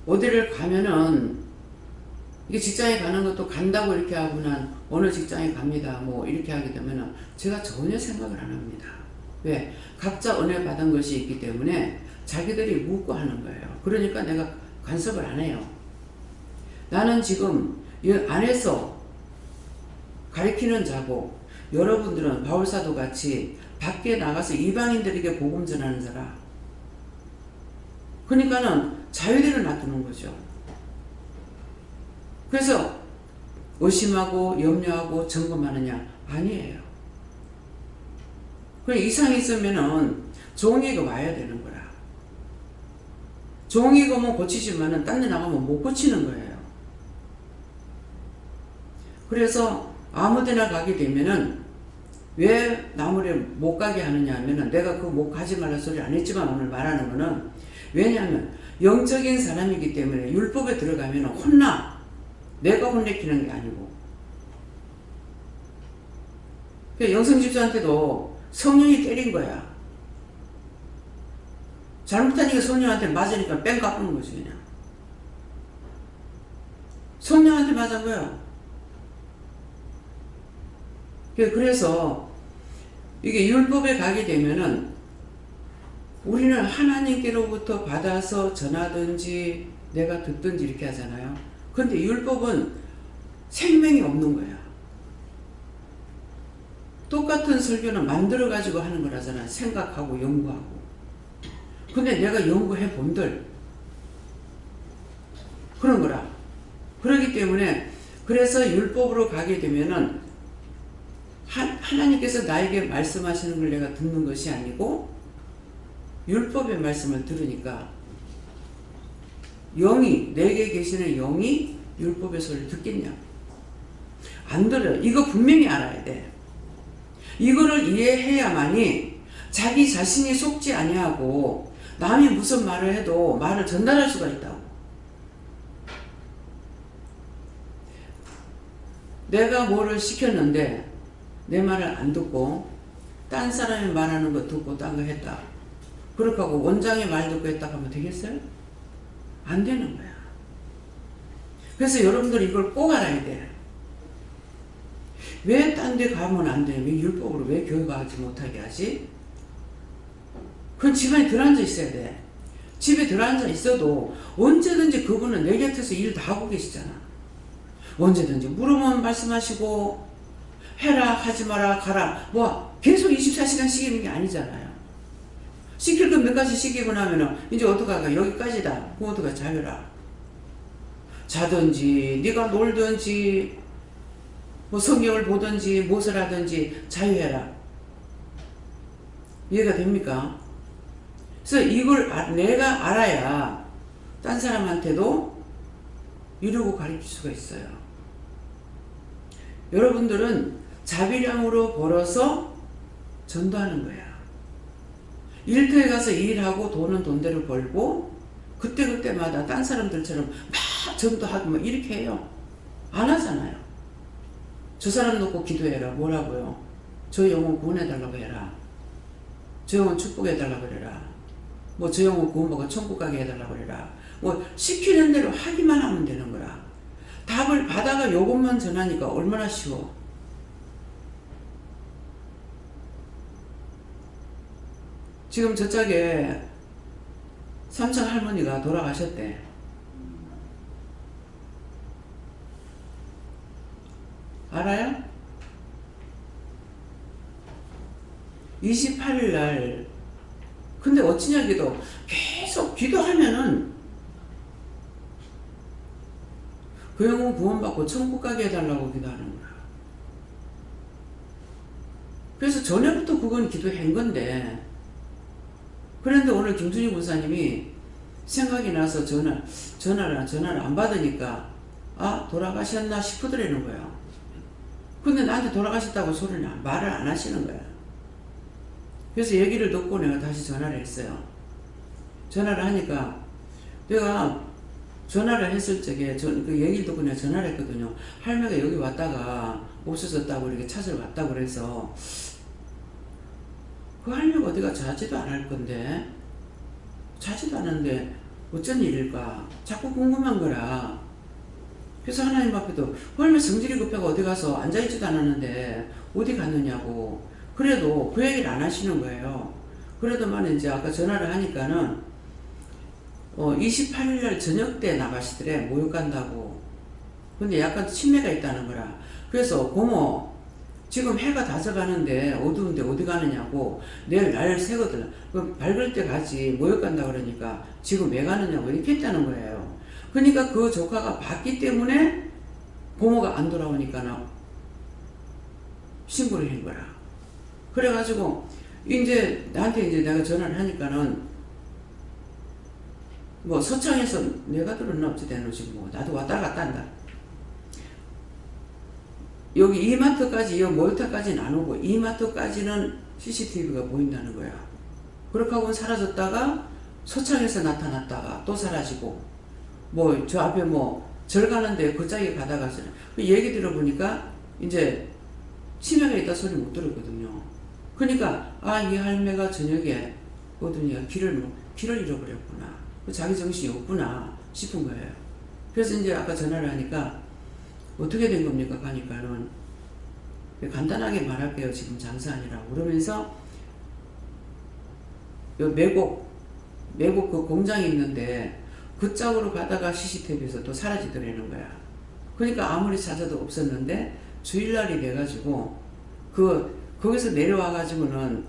어디를 가면은 이게 직장에 가는 것도 간다고 이렇게 하고 난 어느 직장에 갑니다 뭐 이렇게 하게 되면은 제가 전혀 생각을 안 합니다. 왜? 각자 은혜 받은 것이 있기 때문에 자기들이 묻고 하는 거예요. 그러니까 내가 간섭을 안 해요. 나는 지금 이 안에서 가르치는 자고 여러분들은 바울사도 같이 밖에 나가서 이방인들에게 복음 전하는 자라. 그러니까는 자유대로 놔두는 거죠. 그래서 의심하고 염려하고 점검하느냐? 아니에요. 그래 이상이 있으면은 종이가 와야 되는 거라. 종이가 뭐 고치지만은 딴 데 나가면 못 고치는 거예요. 그래서 아무데나 가게 되면은 왜 나무에 못 가게 하느냐 하면은 내가 그 못 가지 말라 소리 안 했지만 오늘 말하는 거는 왜냐하면 영적인 사람이기 때문에 율법에 들어가면 혼나. 내가 혼내키는 게 아니고. 영성집사한테도 성령이 때린 거야. 잘못하니까 성령한테 맞으니까 뺑 깎는 거지 그냥. 성령한테 맞은 거야. 그래서 이게 율법에 가게 되면은 우리는 하나님께로부터 받아서 전하든지 내가 듣든지 이렇게 하잖아요. 근데 율법은 생명이 없는 거야. 똑같은 설교는 만들어가지고 하는 거라잖아. 생각하고 연구하고. 근데 내가 연구해 본들 그런 거라. 그렇기 때문에 그래서 율법으로 가게 되면은 하나님께서 나에게 말씀하시는 걸 내가 듣는 것이 아니고 율법의 말씀을 들으니까 영이 내게 계시는 영이 율법의 소리를 듣겠냐? 안 들어요. 이거 분명히 알아야 돼. 이거를 이해해야만이 자기 자신이 속지 아니하고 남이 무슨 말을 해도 말을 전달할 수가 있다고. 내가 뭐를 시켰는데 내 말을 안 듣고 딴 사람이 말하는 거 듣고 딴 거 했다. 그렇게 하고 원장의 말 듣고 했다 하면 되겠어요? 안 되는 거야. 그래서 여러분들 이걸 꼭 알아야 돼. 왜 딴 데 가면 안 돼? 왜 율법으로 왜 교육하지 못하게 하지? 그건 집안에 들어앉아 있어야 돼. 집에 들어앉아 있어도 언제든지 그분은 내 곁에서 일 다 하고 계시잖아. 언제든지 물으면 말씀하시고 해라 하지 마라 가라 뭐 계속 24시간 시키는 게 아니잖아요. 시킬 건 몇 가지 시키고 나면은 이제 어떡할까? 여기까지다. 그럼 어떡하? 자유라. 자든지 네가 놀든지 뭐 성경을 보든지 무엇을 하든지 자유해라. 이해가 됩니까? 그래서 이걸 내가 알아야 딴 사람한테도 이루고 가르칠 수가 있어요. 여러분들은 자비량으로 벌어서 전도하는 거야. 일터에 가서 일하고 돈은 돈대로 벌고 그때그때마다 딴 사람들처럼 막 전도하고 막 이렇게 해요. 안 하잖아요. 저 사람 놓고 기도해라. 뭐라고요? 저 영혼 구원해달라고 해라. 저 영혼 축복해달라고 그래라. 뭐 저 영혼 구원받고 천국 가게 해달라고 그래라. 뭐 시키는 대로 하기만 하면 되는 거야. 답을 받아가 요것만 전하니까 얼마나 쉬워. 지금 저짝에 삼촌 할머니가 돌아가셨대. 알아요? 28일 날. 근데 어찌냐 기도 계속 기도하면은 그 영혼 구원받고 천국 가게 해달라고 기도하는 거야. 그래서 전에부터 그건 기도한 건데, 그런데 오늘 김순희 군사님이 생각이 나서 전화를 안 받으니까 아 돌아가셨나 싶으더라는 거야. 근데 나한테 돌아가셨다고 말을 안 하시는 거야. 그래서 얘기를 듣고 내가 다시 전화를 했어요. 전화를 하니까 내가 전화를 했을 적에 그 얘기를 듣고 내가 전화를 했거든요. 할머니가 여기 왔다가 없어졌다고 이렇게 찾으러 왔다고 그래서 그 할머니가 어디가 자지도 안 할 건데 자지도 않은데 어쩐 일일까 자꾸 궁금한 거라. 그래서 하나님 앞에도 얼마나 성질이 급하고 어디 가서 앉아있지도 않았는데 어디 갔느냐고. 그래도 그 얘기를 안 하시는 거예요. 그래도만 이제 아까 전화를 하니까는 28일날 저녁 때 나가시더래. 모욕 간다고. 근데 약간 치매가 있다는 거라. 그래서 고모 지금 해가 다 져가는데 어두운데 어디 가느냐고. 내일 날 새거든. 그럼 밝을 때 가지 모욕 간다 그러니까 지금 왜 가느냐고 이렇게 했다는 거예요. 그러니까 그 조카가 봤기 때문에 고모가 안 돌아오니까 신고를 한 거라. 그래가지고 이제 나한테 이제 내가 전화를 하니까는 뭐 서창에서 내가 들었나 어찌 되는지 뭐 나도 왔다 갔다 한다. 여기 이마트까지 여기 모욕탕까지는 안 오고 이마트까지는 CCTV가 보인다는 거야. 그렇게 하고 사라졌다가 서창에서 나타났다가 또 사라지고 뭐 저 앞에 뭐 절 가는데 그 짝에 가다가 그 얘기 들어보니까 이제 치매가 있다 소리 못 들었거든요. 그러니까 아 이 할매가 저녁에 오더니 길을 잃어버렸구나. 자기 정신이 없구나 싶은 거예요. 그래서 이제 아까 전화를 하니까 어떻게 된 겁니까? 가니까는 간단하게 말할게요. 지금 장사 아니라고 그러면서 요 매곡 그 공장이 있는데 그 짝으로 가다가 CCTV에서 또 사라지더라는 거야. 그러니까 아무리 찾아도 없었는데 주일날이 돼가지고 거기서 내려와가지고는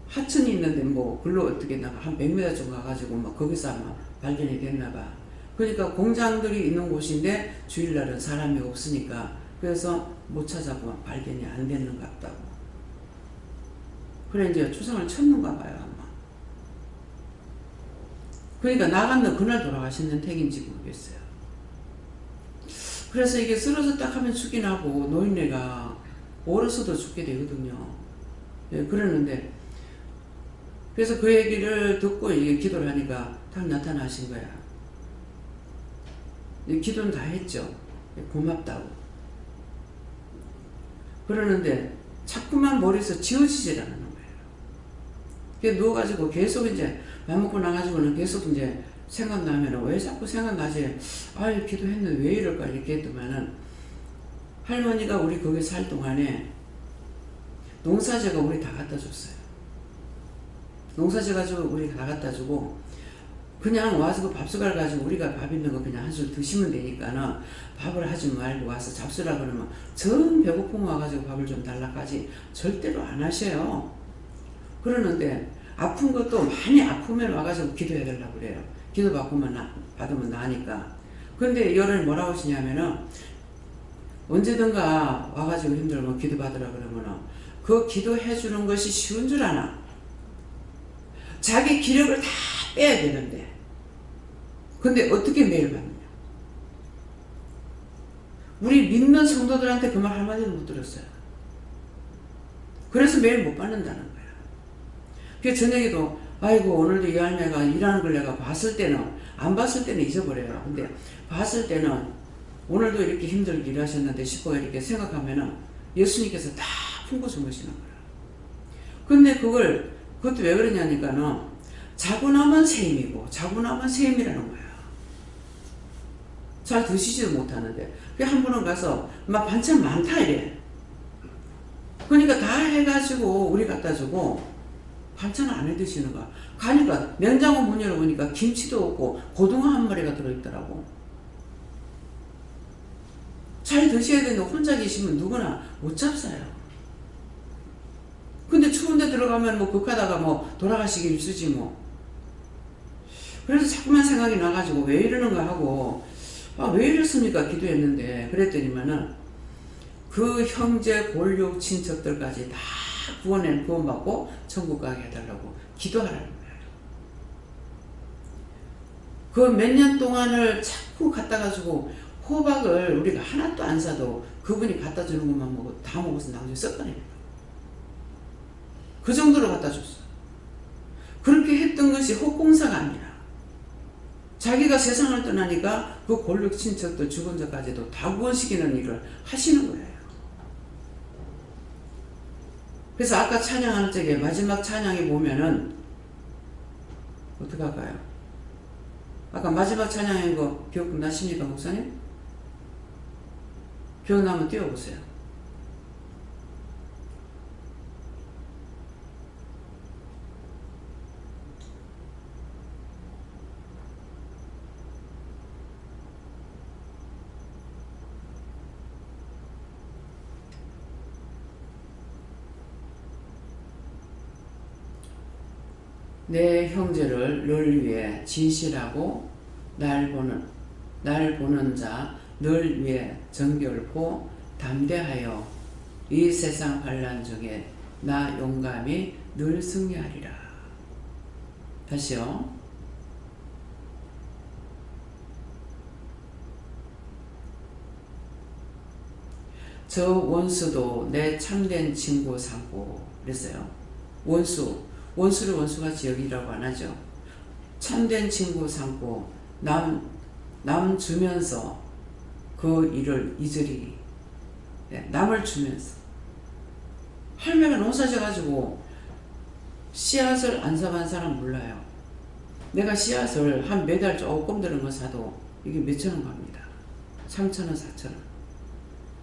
하천이 있는데 뭐 글로 어떻게 나가 한 100m 좀 가가지고 막 거기서 아마 발견이 됐나봐. 그러니까 공장들이 있는 곳인데 주일날은 사람이 없으니까 그래서 못 찾아고 발견이 안 됐는 것 같다고. 그래 이제 추상을 쳤는가 봐요 아마. 그러니까 나갔는 그날 돌아가셨는 택인지 모르겠어요. 그래서 이게 쓰러졌다 하면 죽긴 하고 노인네가 얼어서도 죽게 되거든요. 예, 그러는데 그래서 그 얘기를 듣고 이게 기도를 하니까 딱 나타나신 거야. 기도는 다 했죠. 고맙다고. 그러는데 자꾸만 머리에서 지워지질 않는 거예요. 그게 누워가지고 계속 이제 밥 먹고 나가지고는 계속 이제 생각나면은 왜 자꾸 생각나지? 아유, 기도했는데 왜 이럴까? 이렇게 했더만은 할머니가 우리 거기 살 동안에 농사제가 우리 다 갖다 줬어요. 농사제 가지고 우리 다 갖다 주고 그냥 와서 그 밥숟갈 가지고 우리가 밥 있는 거 그냥 한 술 드시면 되니까는 밥을 하지 말고 와서 잡수라 그러면 전 배고픔 와가지고 밥을 좀 달라까지 절대로 안 하셔요. 그러는데 아픈 것도 많이 아프면 와가지고 기도해야 되려고 그래요. 기도 받으면 나으니까. 근데 열을 뭐라고 하시냐면은 언제든가 와가지고 힘들면 기도 받으라 그러면은 그 기도해 주는 것이 쉬운 줄 아나? 자기 기력을 다 빼야 되는데. 근데 어떻게 매일 받느냐? 우리 믿는 성도들한테 그 말 한마디도 못 들었어요. 그래서 매일 못 받는다는 거야. 그래서 저녁에도 아이고 오늘도 이 할매가 일하는 걸 내가 봤을 때는 안 봤을 때는 잊어버려요. 근데 봤을 때는 오늘도 이렇게 힘들게 일하셨는데 싶어 이렇게 생각하면은 예수님께서 다 품고 주무시는 거야. 근데 그것도 왜 그러냐니까는 자고 나면 셈이고 자고 나면 셈이라는 거야. 잘 드시지도 못하는데. 한 번은 가서 막 반찬 많다 이래. 그러니까 다 해가지고 우리 갖다 주고 반찬을 안 해 드시는 거야. 가니까 냉장고 문 열어보니까 김치도 없고 고등어 한 마리가 들어있더라고. 잘 드셔야 되는데 혼자 계시면 누구나 못 잡사요. 근데 추운데 들어가면 뭐 극하다가 뭐 돌아가시기 일쑤지 뭐. 그래서 자꾸만 생각이 나가지고 왜 이러는가 하고 왜 이랬습니까? 기도했는데 그랬더니만은 그 형제 골육 친척들까지 다 구원받고 천국 가게 해달라고 기도하라는 거예요. 그 몇 년 동안을 자꾸 갖다 가지고 호박을 우리가 하나도 안 사도 그분이 갖다 주는 것만 다 먹어서 나중에 썩어내요. 그 정도로 갖다 줬어. 그렇게 했던 것이 혹공사가 아니라 자기가 세상을 떠나니까 그 골육 친척도 죽은 자까지도 다 구원시키는 일을 하시는 거예요. 그래서 아까 찬양하는 쪽에 마지막 찬양에 보면은 어떻게 할까요? 아까 마지막 찬양인 거 기억나십니까, 목사님? 기억나면 띄워보세요. 내 형제를 늘 위해 진실하고 날 보는 자 늘 위해 정결코 담대하여 이 세상 환난 중에 나 용감히 늘 승리하리라. 다시요. 저 원수도 내 참된 친구 삼고 그랬어요. 원수를 원수같이 여기라고 안 하죠. 참된 친구 삼고 남 주면서 그 일을 잊으리. 남을 주면서. 할매가 농사져 가지고 씨앗을 안 사간 사람 몰라요. 내가 씨앗을 한 매달 조금 들은 거 사도 이게 몇천 원 갑니다. 3,000원, 4,000원.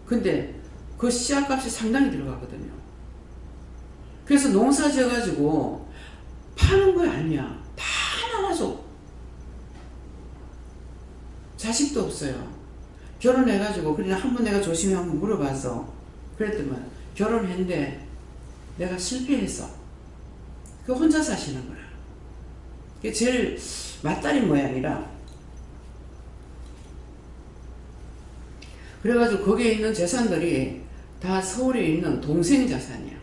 근데 그 씨앗 값이 상당히 들어가거든요. 그래서 농사 지어가지고 파는 거 아니야. 다 나눠줘. 자식도 없어요. 결혼해가지고 그냥 한번 내가 조심히 한번 물어봐서 그랬더만 결혼했는데 내가 실패했어. 그 혼자 사시는 거야. 그게 제일 맞다리 모양이라. 그래가지고 거기에 있는 재산들이 다 서울에 있는 동생 자산이야.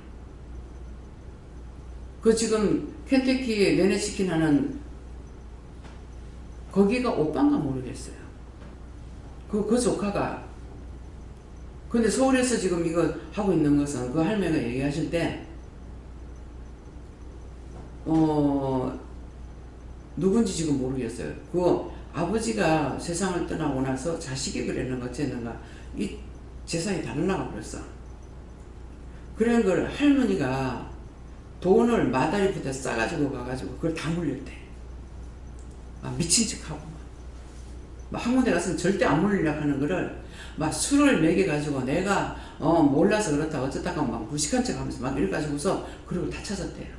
그 지금 켄터키 내내치킨 하는 거기가 오빠인가 모르겠어요. 그 조카가. 근데 서울에서 지금 이거 하고 있는 것은 그 할매가 얘기하실 때 누군지 지금 모르겠어요. 그 아버지가 세상을 떠나고 나서 자식이 그랬는가 어쨌는가 이 재산이 다 날라가 버렸어. 그런 걸 할머니가 돈을 마다리부터 싸가지고 가가지고 그걸 다 물렸대. 미친 척하고 막 한 군데 가서는 절대 안 물리려고 하는 거를 막 술을 먹여가지고 내가 몰라서 그렇다 어쩌다가 막 무식한 척 하면서 막 이래가지고서 그리고 다 찾았대요.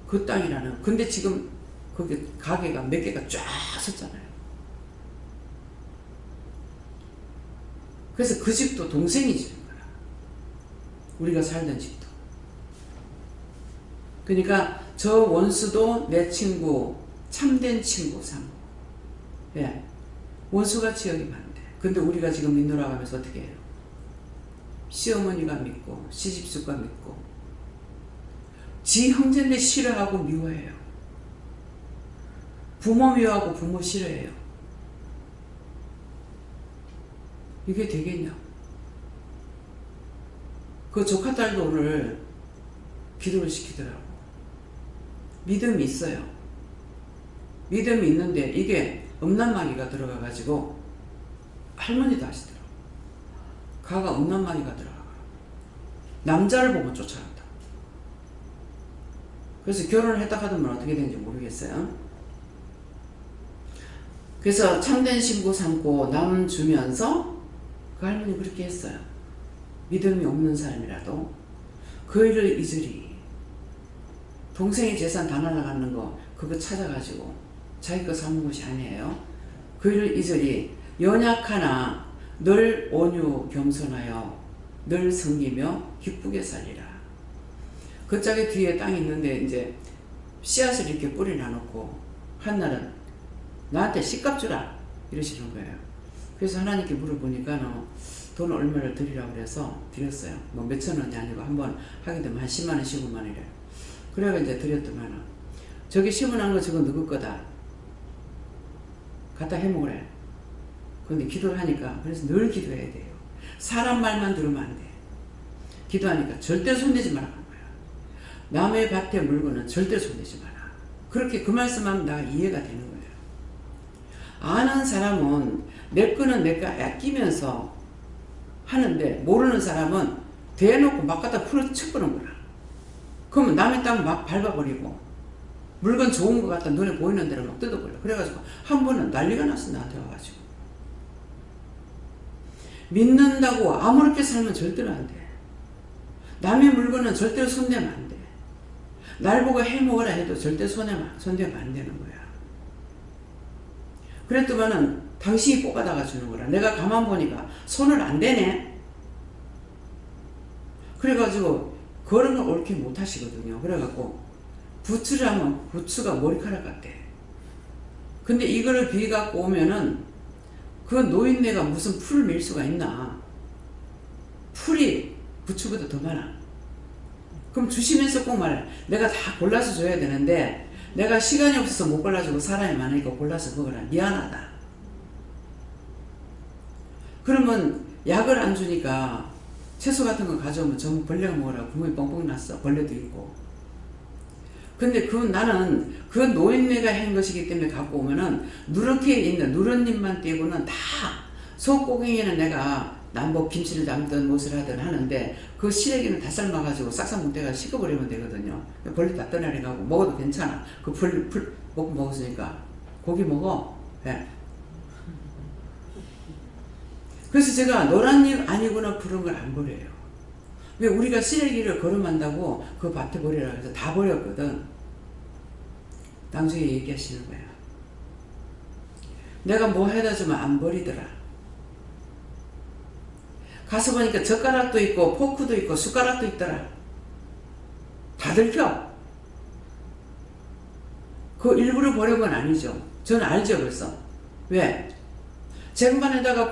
그 땅이라는. 근데 지금 거기 가게가 몇 개가 쫙 섰잖아요. 그래서 그 집도 동생이 지은 거야. 우리가 살던 집도. 그러니까 저 원수도 내 친구, 참된 친구 삼고. 예. 원수같이 여기면 안 돼. 근데 우리가 지금 믿노라 하면서 어떻게 해요? 시어머니가 믿고, 시집수가 믿고, 지 형제인데 싫어하고 미워해요. 부모 미워하고 부모 싫어해요. 이게 되겠냐? 그 조카딸도 오늘 기도를 시키더라고. 믿음이 있어요. 믿음이 있는데 이게 음란마귀가 들어가가지고 할머니도 하시더라고. 가가 음란마귀가 들어가. 남자를 보고 쫓아간다. 그래서 결혼을 했다 하더만 어떻게 되는지 모르겠어요. 그래서 참된 신부 삼고 남 주면서 그 할머니 그렇게 했어요. 믿음이 없는 사람이라도 그 일을 잊으리. 동생의 재산 다 날아가는 거 그거 찾아가지고 자기 거 삼은 것이 아니에요. 그 일을 잊으리. 연약하나 늘 온유 겸손하여 늘 섬기며 기쁘게 살리라. 그 짝에 뒤에 땅이 있는데 이제 씨앗을 이렇게 뿌리 놔놓고 한날은 나한테 씨값 주라 이러시는 거예요. 그래서 하나님께 물어보니까 돈 얼마를 드리라고 그래서 드렸어요. 뭐 몇천 원이 아니고 한번 하게 되면 한 10만 원, 15만 원이래요. 그래가 이제 드렸더만 저기 심어놓은 거 저거 누구 거다. 갖다 해먹으래. 근데 기도를 하니까 그래서 늘 기도해야 돼요. 사람 말만 들으면 안 돼. 기도하니까 절대 손대지 말라 하는 거야. 남의 밭에 물건은 절대 손대지 마라. 그렇게 그 말씀하면 나 이해가 되는 거예요. 아는 사람은 내 거는 내가 아끼면서 하는데 모르는 사람은 대놓고 막 갖다 풀어쳐버린 거라. 그러면 남의 땅 막 밟아버리고 물건 좋은 거 갖다 눈에 보이는 대로 막 뜯어버려. 그래가지고 한 번은 난리가 났어. 나한테 와가지고. 믿는다고 아무렇게 살면 절대로 안 돼. 남의 물건은 절대로 손대면 안 돼. 날 보고 해먹으라 해도 절대 손대면 안 되는 거야. 그랬더만은 당신이 뽑아다가 주는 거라. 내가 가만 보니까 손을 안 대네. 그래가지고 그런 걸 옳게 못 하시거든요. 그래갖고 부츠를 하면 부츠가 머리카락 같대. 근데 이거를 비갖고 오면은 그 노인네가 무슨 풀을 밀 수가 있나. 풀이 부츠보다 더 많아. 그럼 주시면서 꼭 말해. 내가 다 골라서 줘야 되는데 내가 시간이 없어서 못 골라주고 사람이 많으니까 골라서 먹으라. 미안하다. 그러면 약을 안 주니까 채소 같은 거 가져오면 전부 벌레가 먹으라고 구멍이 뻥뻥 났어. 벌레도 있고. 근데 나는 그 노인네가 한 것이기 때문에 갖고 오면은 누렇게 있는 누런잎만 떼고는 다 소고갱이는 내가 남복 김치를 담든 무엇을 하든 하는데 그 시래기는 다 삶아가지고 싹싹 뭉대가 식어버리면 되거든요. 벌레 다 떠내려가고 먹어도 괜찮아. 그 풀 먹고 먹었으니까 고기 먹어. 네. 그래서 제가 노란 잎 아니구나 그런 걸 안 버려요. 왜 우리가 시래기를 거름한다고 그 밭에 버리라고 해서 다 버렸거든. 나중에 얘기하시는 거야. 내가 뭐 해다 주면 안 버리더라. 가서 보니까 젓가락도 있고 포크도 있고 숟가락도 있더라. 다 들켜. 그 일부러 버린 건 아니죠. 저는 알죠 벌써. 왜? 쟁반에다가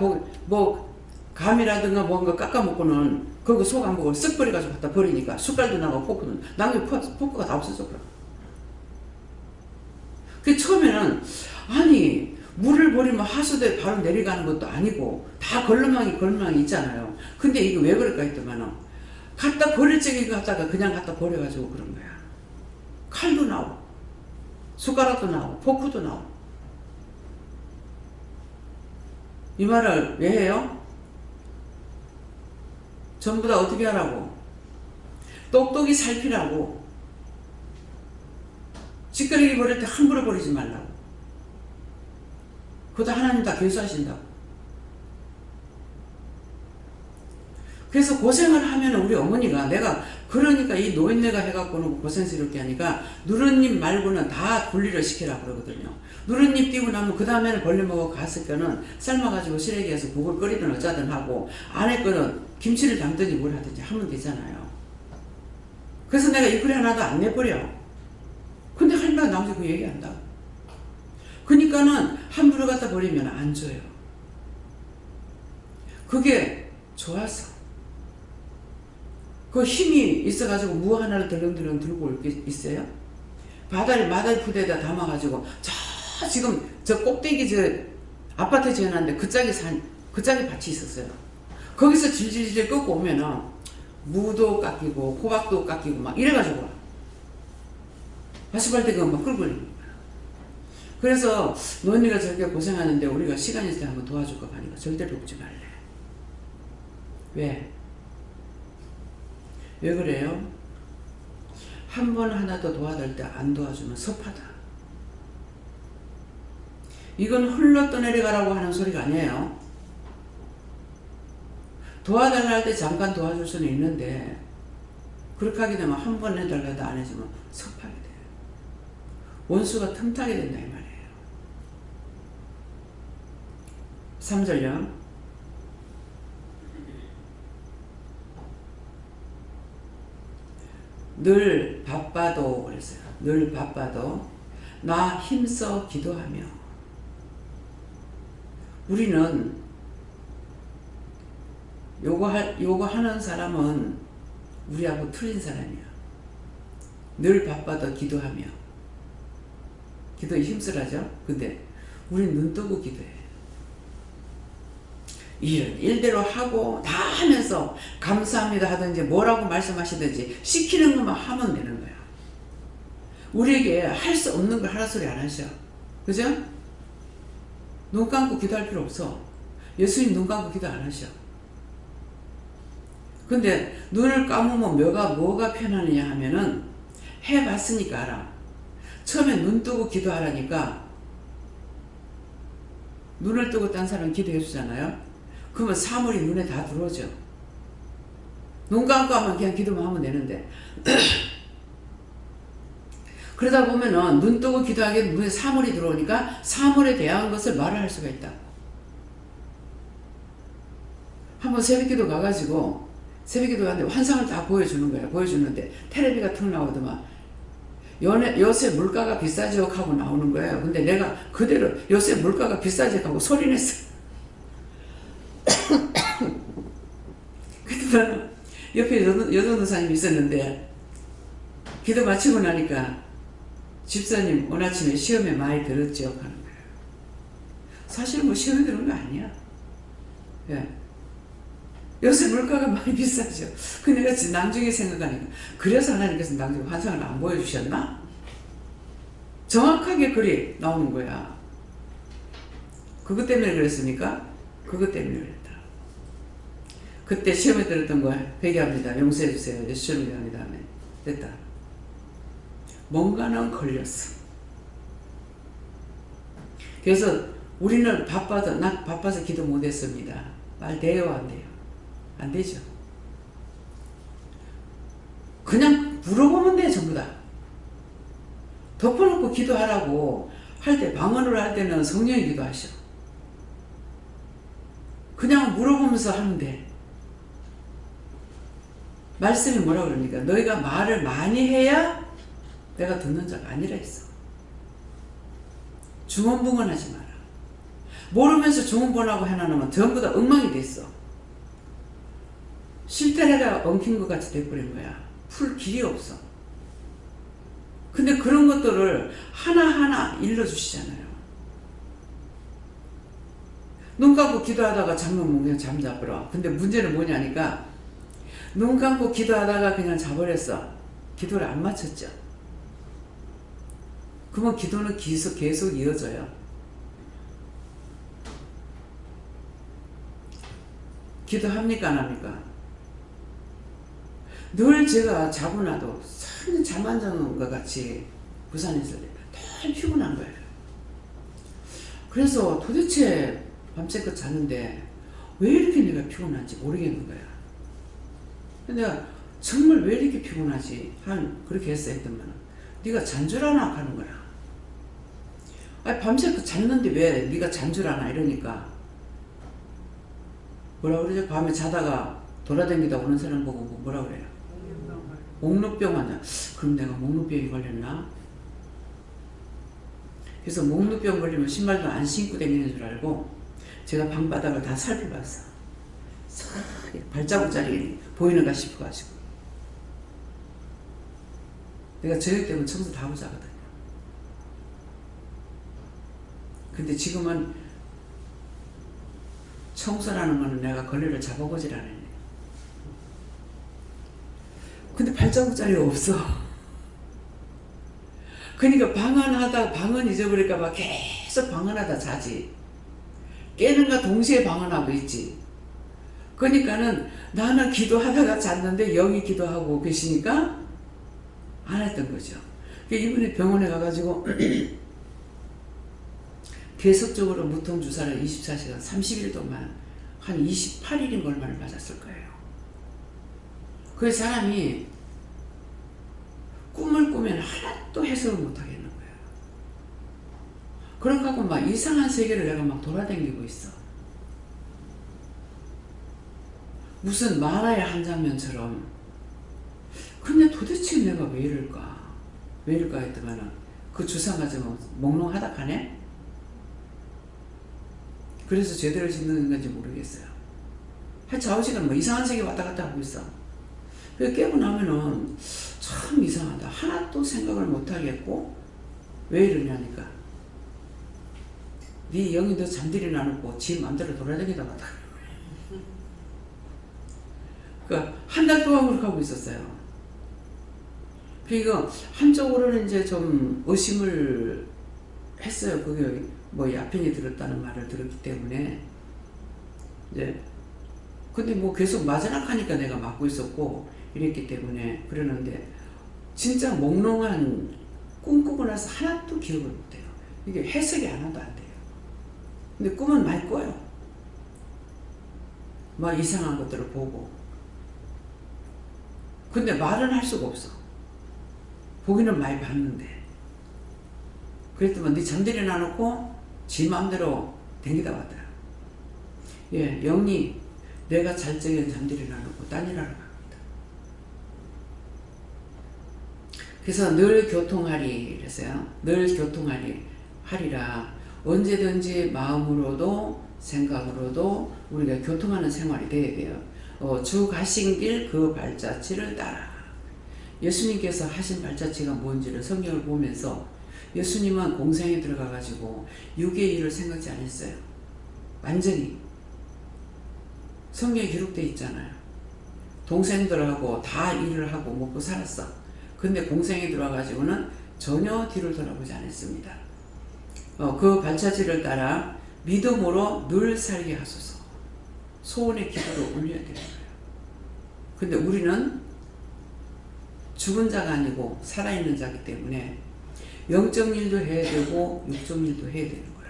뭐 감이라든가 뭔가 깎아먹고는 그거 속 안 보고 쓱 버려가지고 갖다 버리니까 숟갈도 나가고 포크는 나중에 포크가 다 없어져 버려. 그 처음에는 아니 물을 버리면 하수도에 바로 내려가는 것도 아니고 다 걸망이 있잖아요. 근데 이게 왜 그럴까 했더만은 갖다 버릴 적에 갖다가 그냥 갖다 버려가지고 그런 거야. 칼도 나오고 숟가락도 나오고 포크도 나오고. 이 말을 왜 해요? 전부 다 어떻게 하라고? 똑똑히 살피라고. 찌끄레기 버릴 때 함부로 버리지 말라고. 그것도 하나님 다 결수하신다고. 그래서 고생을 하면 우리 어머니가 내가 그러니까 이 노인네가 해갖고는 고생스럽게 하니까 누런잎 말고는 다 분리를 시키라 그러거든요. 누런잎 띄고 나면 그 다음에는 벌레 먹어 갔을 거는 삶아가지고 시래기에 해서 국을 끓이든 어쩌든 하고 안에 거는 김치를 담든지 뭘 하든지 하면 되잖아요. 그래서 내가 이 글에 하나도 안 내버려. 근데 할머니가 나머지 그 얘기한다. 그러니까는 함부로 갖다 버리면 안 줘요. 그게 좋아서. 그 힘이 있어가지고 무 하나를 덜렁덜렁 들고 올 게 있어요? 마다리 푸대에다 담아가지고 지금 저 꼭대기 저 아파트 지어놨는데 그 짝에 밭이 있었어요. 거기서 질질질 꺾고 오면은 무도 깎이고 호박도 깎이고 막 이래가지고 와. 아스팔트가 막 끌고 있는 거야. 그래서 노인네가 저렇게 고생하는데 우리가 시간 있을 때 한번 도와줄까 하니까 절대로 없지 말래. 왜? 왜 그래요? 한 번 하나 더 도와줄 때 안 도와주면 섭하다. 이건 흘러 떠내려가라고 하는 소리가 아니에요. 도와달라 할 때 잠깐 도와줄 수는 있는데 그렇게 하게 되면 한 번 해달라 해도 안 해주면 섭하게 돼요. 원수가 틈타게 된다 이 말이에요. 3절요. 늘 바빠도 그랬어요. 늘 바빠도 나 힘써 기도하며. 우리는 요거 하는 사람은 우리하고 틀린 사람이야. 늘 바빠도 기도하며. 기도에 힘쓰라죠. 근데 우리는 눈 뜨고 기도해. 일대로 하고 다 하면서 감사합니다 하든지 뭐라고 말씀하시든지 시키는 것만 하면 되는 거야. 우리에게 할 수 없는 걸 하라 소리 안 하셔. 그죠? 눈 감고 기도할 필요 없어. 예수님 눈 감고 기도 안 하셔. 근데 눈을 감으면 뭐가 편하느냐 하면은 해봤으니까 알아. 처음에 눈 뜨고 기도하라니까 눈을 뜨고 딴 사람 기도해 주잖아요. 그러면 사물이 눈에 다 들어오죠. 눈 감고 하면 그냥 기도만 하면 되는데 그러다 보면은 눈 뜨고 기도하기에 눈에 사물이 들어오니까 사물에 대한 것을 말을 할 수가 있다. 한번 새벽기도 가가지고 새벽기도 갔는데 환상을 다 보여주는 거야. 보여주는데 텔레비가 툭 나오더만 요새 물가가 비싸죠 하고 나오는 거예요. 근데 내가 그대로 요새 물가가 비싸죠 하고 소리냈어. 그때 옆에 여전도사님이 있었는데 기도 마치고 나니까 집사님 오늘 아침에 시험에 많이 들었죠 하는 거예요. 사실 뭐 시험에 들은 거 아니야. 예. 요새 물가가 많이 비싸죠. 그 내가 나중에 생각하니까 그래서 하나님께서 나중에 환상을 안 보여주셨나? 정확하게 글이 나오는 거야. 그것 때문에 그랬습니까? 그것 때문에 그랬다. 그때 시험에 들었던 거 회개합니다. 용서해 주세요. 예수를 위합니다. 됐다. 뭔가는 걸렸어. 그래서 우리는 바빠서 기도 못했습니다. 말 돼요, 안 돼요? 안 되죠. 그냥 물어보면 돼, 전부 다. 덮어놓고 기도하라고 할 때, 방언으로 할 때는 성령이 기도하셔. 그냥 물어보면서 하면 돼. 말씀이 뭐라 그럽니까? 너희가 말을 많이 해야 내가 듣는 자가 아니라 했어. 중언부언하지 마라. 모르면서 중언부언하고 해놔놓으면 전부 다 엉망이 됐어. 실타래가 엉킨 것 같이 돼버린 거야. 풀 길이 없어. 근데 그런 것들을 하나하나 일러주시잖아요. 눈 감고 기도하다가 잠만 그냥 잠자버려. 근데 문제는 뭐냐니까 눈 감고 기도하다가 그냥 자버렸어. 기도를 안 마쳤죠. 그러면 기도는 계속 이어져요. 기도합니까 안 합니까? 늘 제가 자고 나도 잠안 자는 것 같이 부산에 있을 때 늘 피곤한 거예요. 그래서 도대체 밤새껏 자는데 왜 이렇게 내가 피곤한지 모르겠는 거야. 근데 정말 왜 이렇게 피곤하지? 그렇게 했더니 네가 잔 줄 아나 하는 거야. 아니 밤새껏 잤는데 왜 네가 잔 줄 아나 이러니까 뭐라 그러죠? 밤에 자다가 돌아다니다 오는 사람 보고 뭐라 그래요? 목록병 환자. 그럼 내가 목록병이 걸렸나? 그래서 목록병 걸리면 신발도 안 신고 다니는 줄 알고 제가 방바닥을 다 살펴봤어. 발자국 자리 보이는가 싶어가지고. 내가 저녁 때면 청소 다 하고 자거든요. 근데 지금은 청소라는 거는 내가 걸레를 잡아보질 않아요. 근데 발자국 자리가 없어. 그러니까 방언 잊어버릴까봐 계속 방언하다 자지. 깨는가 동시에 방언하고 있지. 그러니까는 나는 기도하다가 잤는데 영이 기도하고 계시니까 안 했던 거죠. 이번에 병원에 가가지고 계속적으로 무통주사를 24시간 30일 동안 한 28일인 걸만을 맞았을 거예요. 그 사람이 꿈을 꾸면 하나도 해석을 못 하겠는 거예요. 그런가 하고 막 이상한 세계를 내가 막 돌아다니고 있어. 무슨 만화의 한 장면처럼. 근데 도대체 내가 왜 이럴까? 왜 이럴까 했더니만 그 주사 맞으면 몽롱하다 하네? 그래서 제대로 짓는 건지 모르겠어요. 한 좌우시간 뭐 이상한 세계 왔다 갔다 하고 있어. 그래서 깨고 나면은 참 이상하다. 하나도 생각을 못 하겠고, 왜 이러냐니까. 네 영이 너 잠들이 나놓고 지 맘대로 돌아다니다 왔다. 그러니까 한 달 동안 그렇게 하고 있었어요. 그러니까 한쪽으로는 이제 좀 의심을 했어요. 그게 뭐 야편이 들었다는 말을 들었기 때문에. 이제 근데 뭐 계속 맞으락 하니까 내가 맞고 있었고 이랬기 때문에 그러는데 진짜 몽롱한 꿈꾸고 나서 하나도 기억을 못해요. 이게 해석이 하나도 안 돼요. 근데 꿈은 많이 꿔요. 막 이상한 것들을 보고. 근데 말은 할 수가 없어. 보기는 많이 봤는데. 그랬더니 네 잠들이 나놓고 지 마음대로 댕기다 왔다. 예, 영이 내가 잘 적엔 잠들이 나놓고 딴 일하러 갑니다. 그래서 늘 교통하리 그랬어요. 늘 교통하리 하리라. 언제든지 마음으로도 생각으로도 우리가 교통하는 생활이 돼야 돼요. 주 가신 길 그 발자취를 따라. 예수님께서 하신 발자취가 뭔지를 성경을 보면서 예수님은 공생에 들어가가지고 육의 일을 생각지 않았어요. 완전히. 성경에 기록되어 있잖아요. 동생들하고 다 일을 하고 먹고 살았어. 근데 공생에 들어와가지고는 전혀 뒤를 돌아보지 않았습니다. 그 발자취를 따라 믿음으로 늘 살게 하소서. 소원의 기도를 올려야 되는 거예요. 근데 우리는 죽은 자가 아니고 살아있는 자이기 때문에 영적 일도 해야 되고 육적 일도 해야 되는 거야.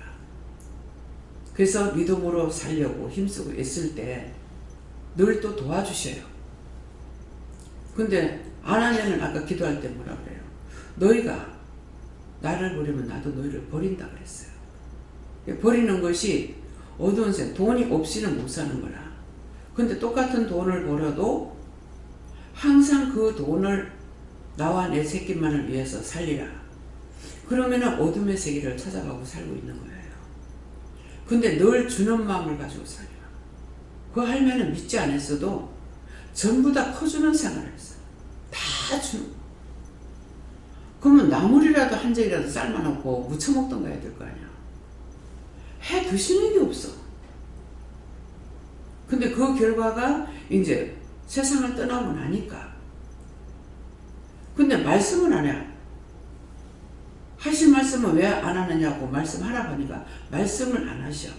그래서 믿음으로 살려고 힘쓰고 애쓸 때 늘 또 도와주셔요. 근데 안 하면은 아까 기도할 때 뭐라 그래요? 너희가 나를 버리면 나도 너희를 버린다 그랬어요. 버리는 것이 어두운 새 돈이 없이는 못 사는 거라. 근데 똑같은 돈을 벌어도 항상 그 돈을 나와 내 새끼만을 위해서 살리라. 그러면은 어둠의 세계를 찾아가고 살고 있는 거예요. 근데 늘 주는 마음을 가지고 살려. 그 할매는 믿지 않았어도 전부 다 커주는 생활을 했어요. 다 주는. 그러면 나물이라도 한 적이라도 삶아놓고 무쳐 먹던 거 해야 될 거 아니야. 해 드시는 게 없어. 근데 그 결과가 이제 세상을 떠나고 나니까. 근데 말씀은 안 해. 하신 말씀은 왜 안 하느냐고 말씀하라 보니까 말씀을 안 하셔.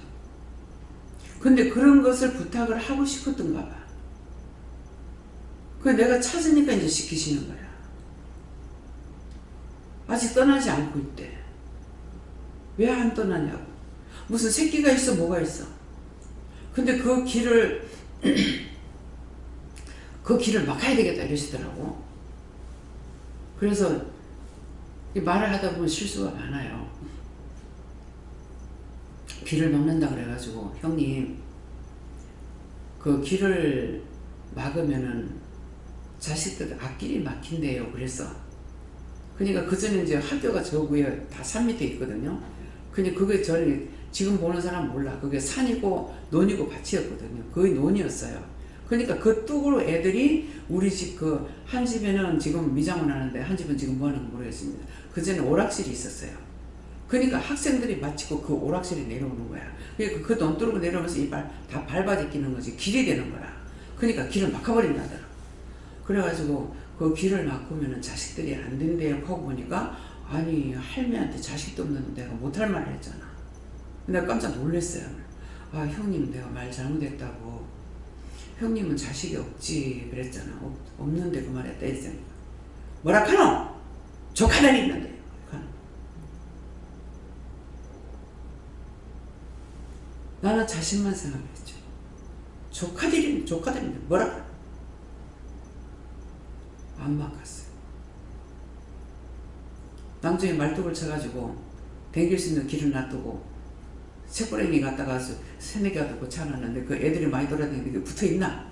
근데 그런 것을 부탁을 하고 싶었던가 봐. 그 내가 찾으니까 이제 시키시는 거야. 아직 떠나지 않고 있대. 왜 안 떠나냐고. 무슨 새끼가 있어 뭐가 있어. 근데 그 길을 그 길을 막아야 되겠다 이러시더라고. 그래서 말을 하다 보면 실수가 많아요. 길을 막는다 그래가지고 형님 그 길을 막으면은 자식들 앞길이 막힌대요. 그래서 그러니까 그 전에 이제 학교가 저 위에 다 산 밑에 있거든요. 근데 그게 전에 지금 보는 사람 몰라. 그게 산이고 논이고 밭이었거든요. 거의 논이었어요. 그러니까 그 뚝으로 애들이 우리 집 그 한 집에는 지금 미장원 하는데 한 집은 지금 뭐 하는지 모르겠습니다. 그 전에 오락실이 있었어요. 그러니까 학생들이 마치고 그 오락실에 내려오는 거야. 그러니까 그 돈 뚫고 내려오면서 이발 다 밟아제끼는 거지. 길이 되는 거라. 그러니까 길을 막아버린다더라. 그래가지고 그 길을 막으면 자식들이 안 된대요 하고 보니까 아니 할매한테 자식도 없는데 내가 못할 말을 했잖아. 내가 깜짝 놀랐어요. 아 형님 내가 말 잘못했다고. 형님은 자식이 없지 그랬잖아. 없는데 그 말했다 했잖아. 뭐라 카노? 조카들이 있는데. 나는 자신만 생각했죠. 조카들인데 뭐라 카노? 안 막았어요. 나중에 말뚝을 쳐가지고 댕길 수 있는 길을 놔두고 새꼬랭이 갔다가 새내기 갖다 고쳐놨는데 그 애들이 많이 돌아다니는데 그게 붙어있나?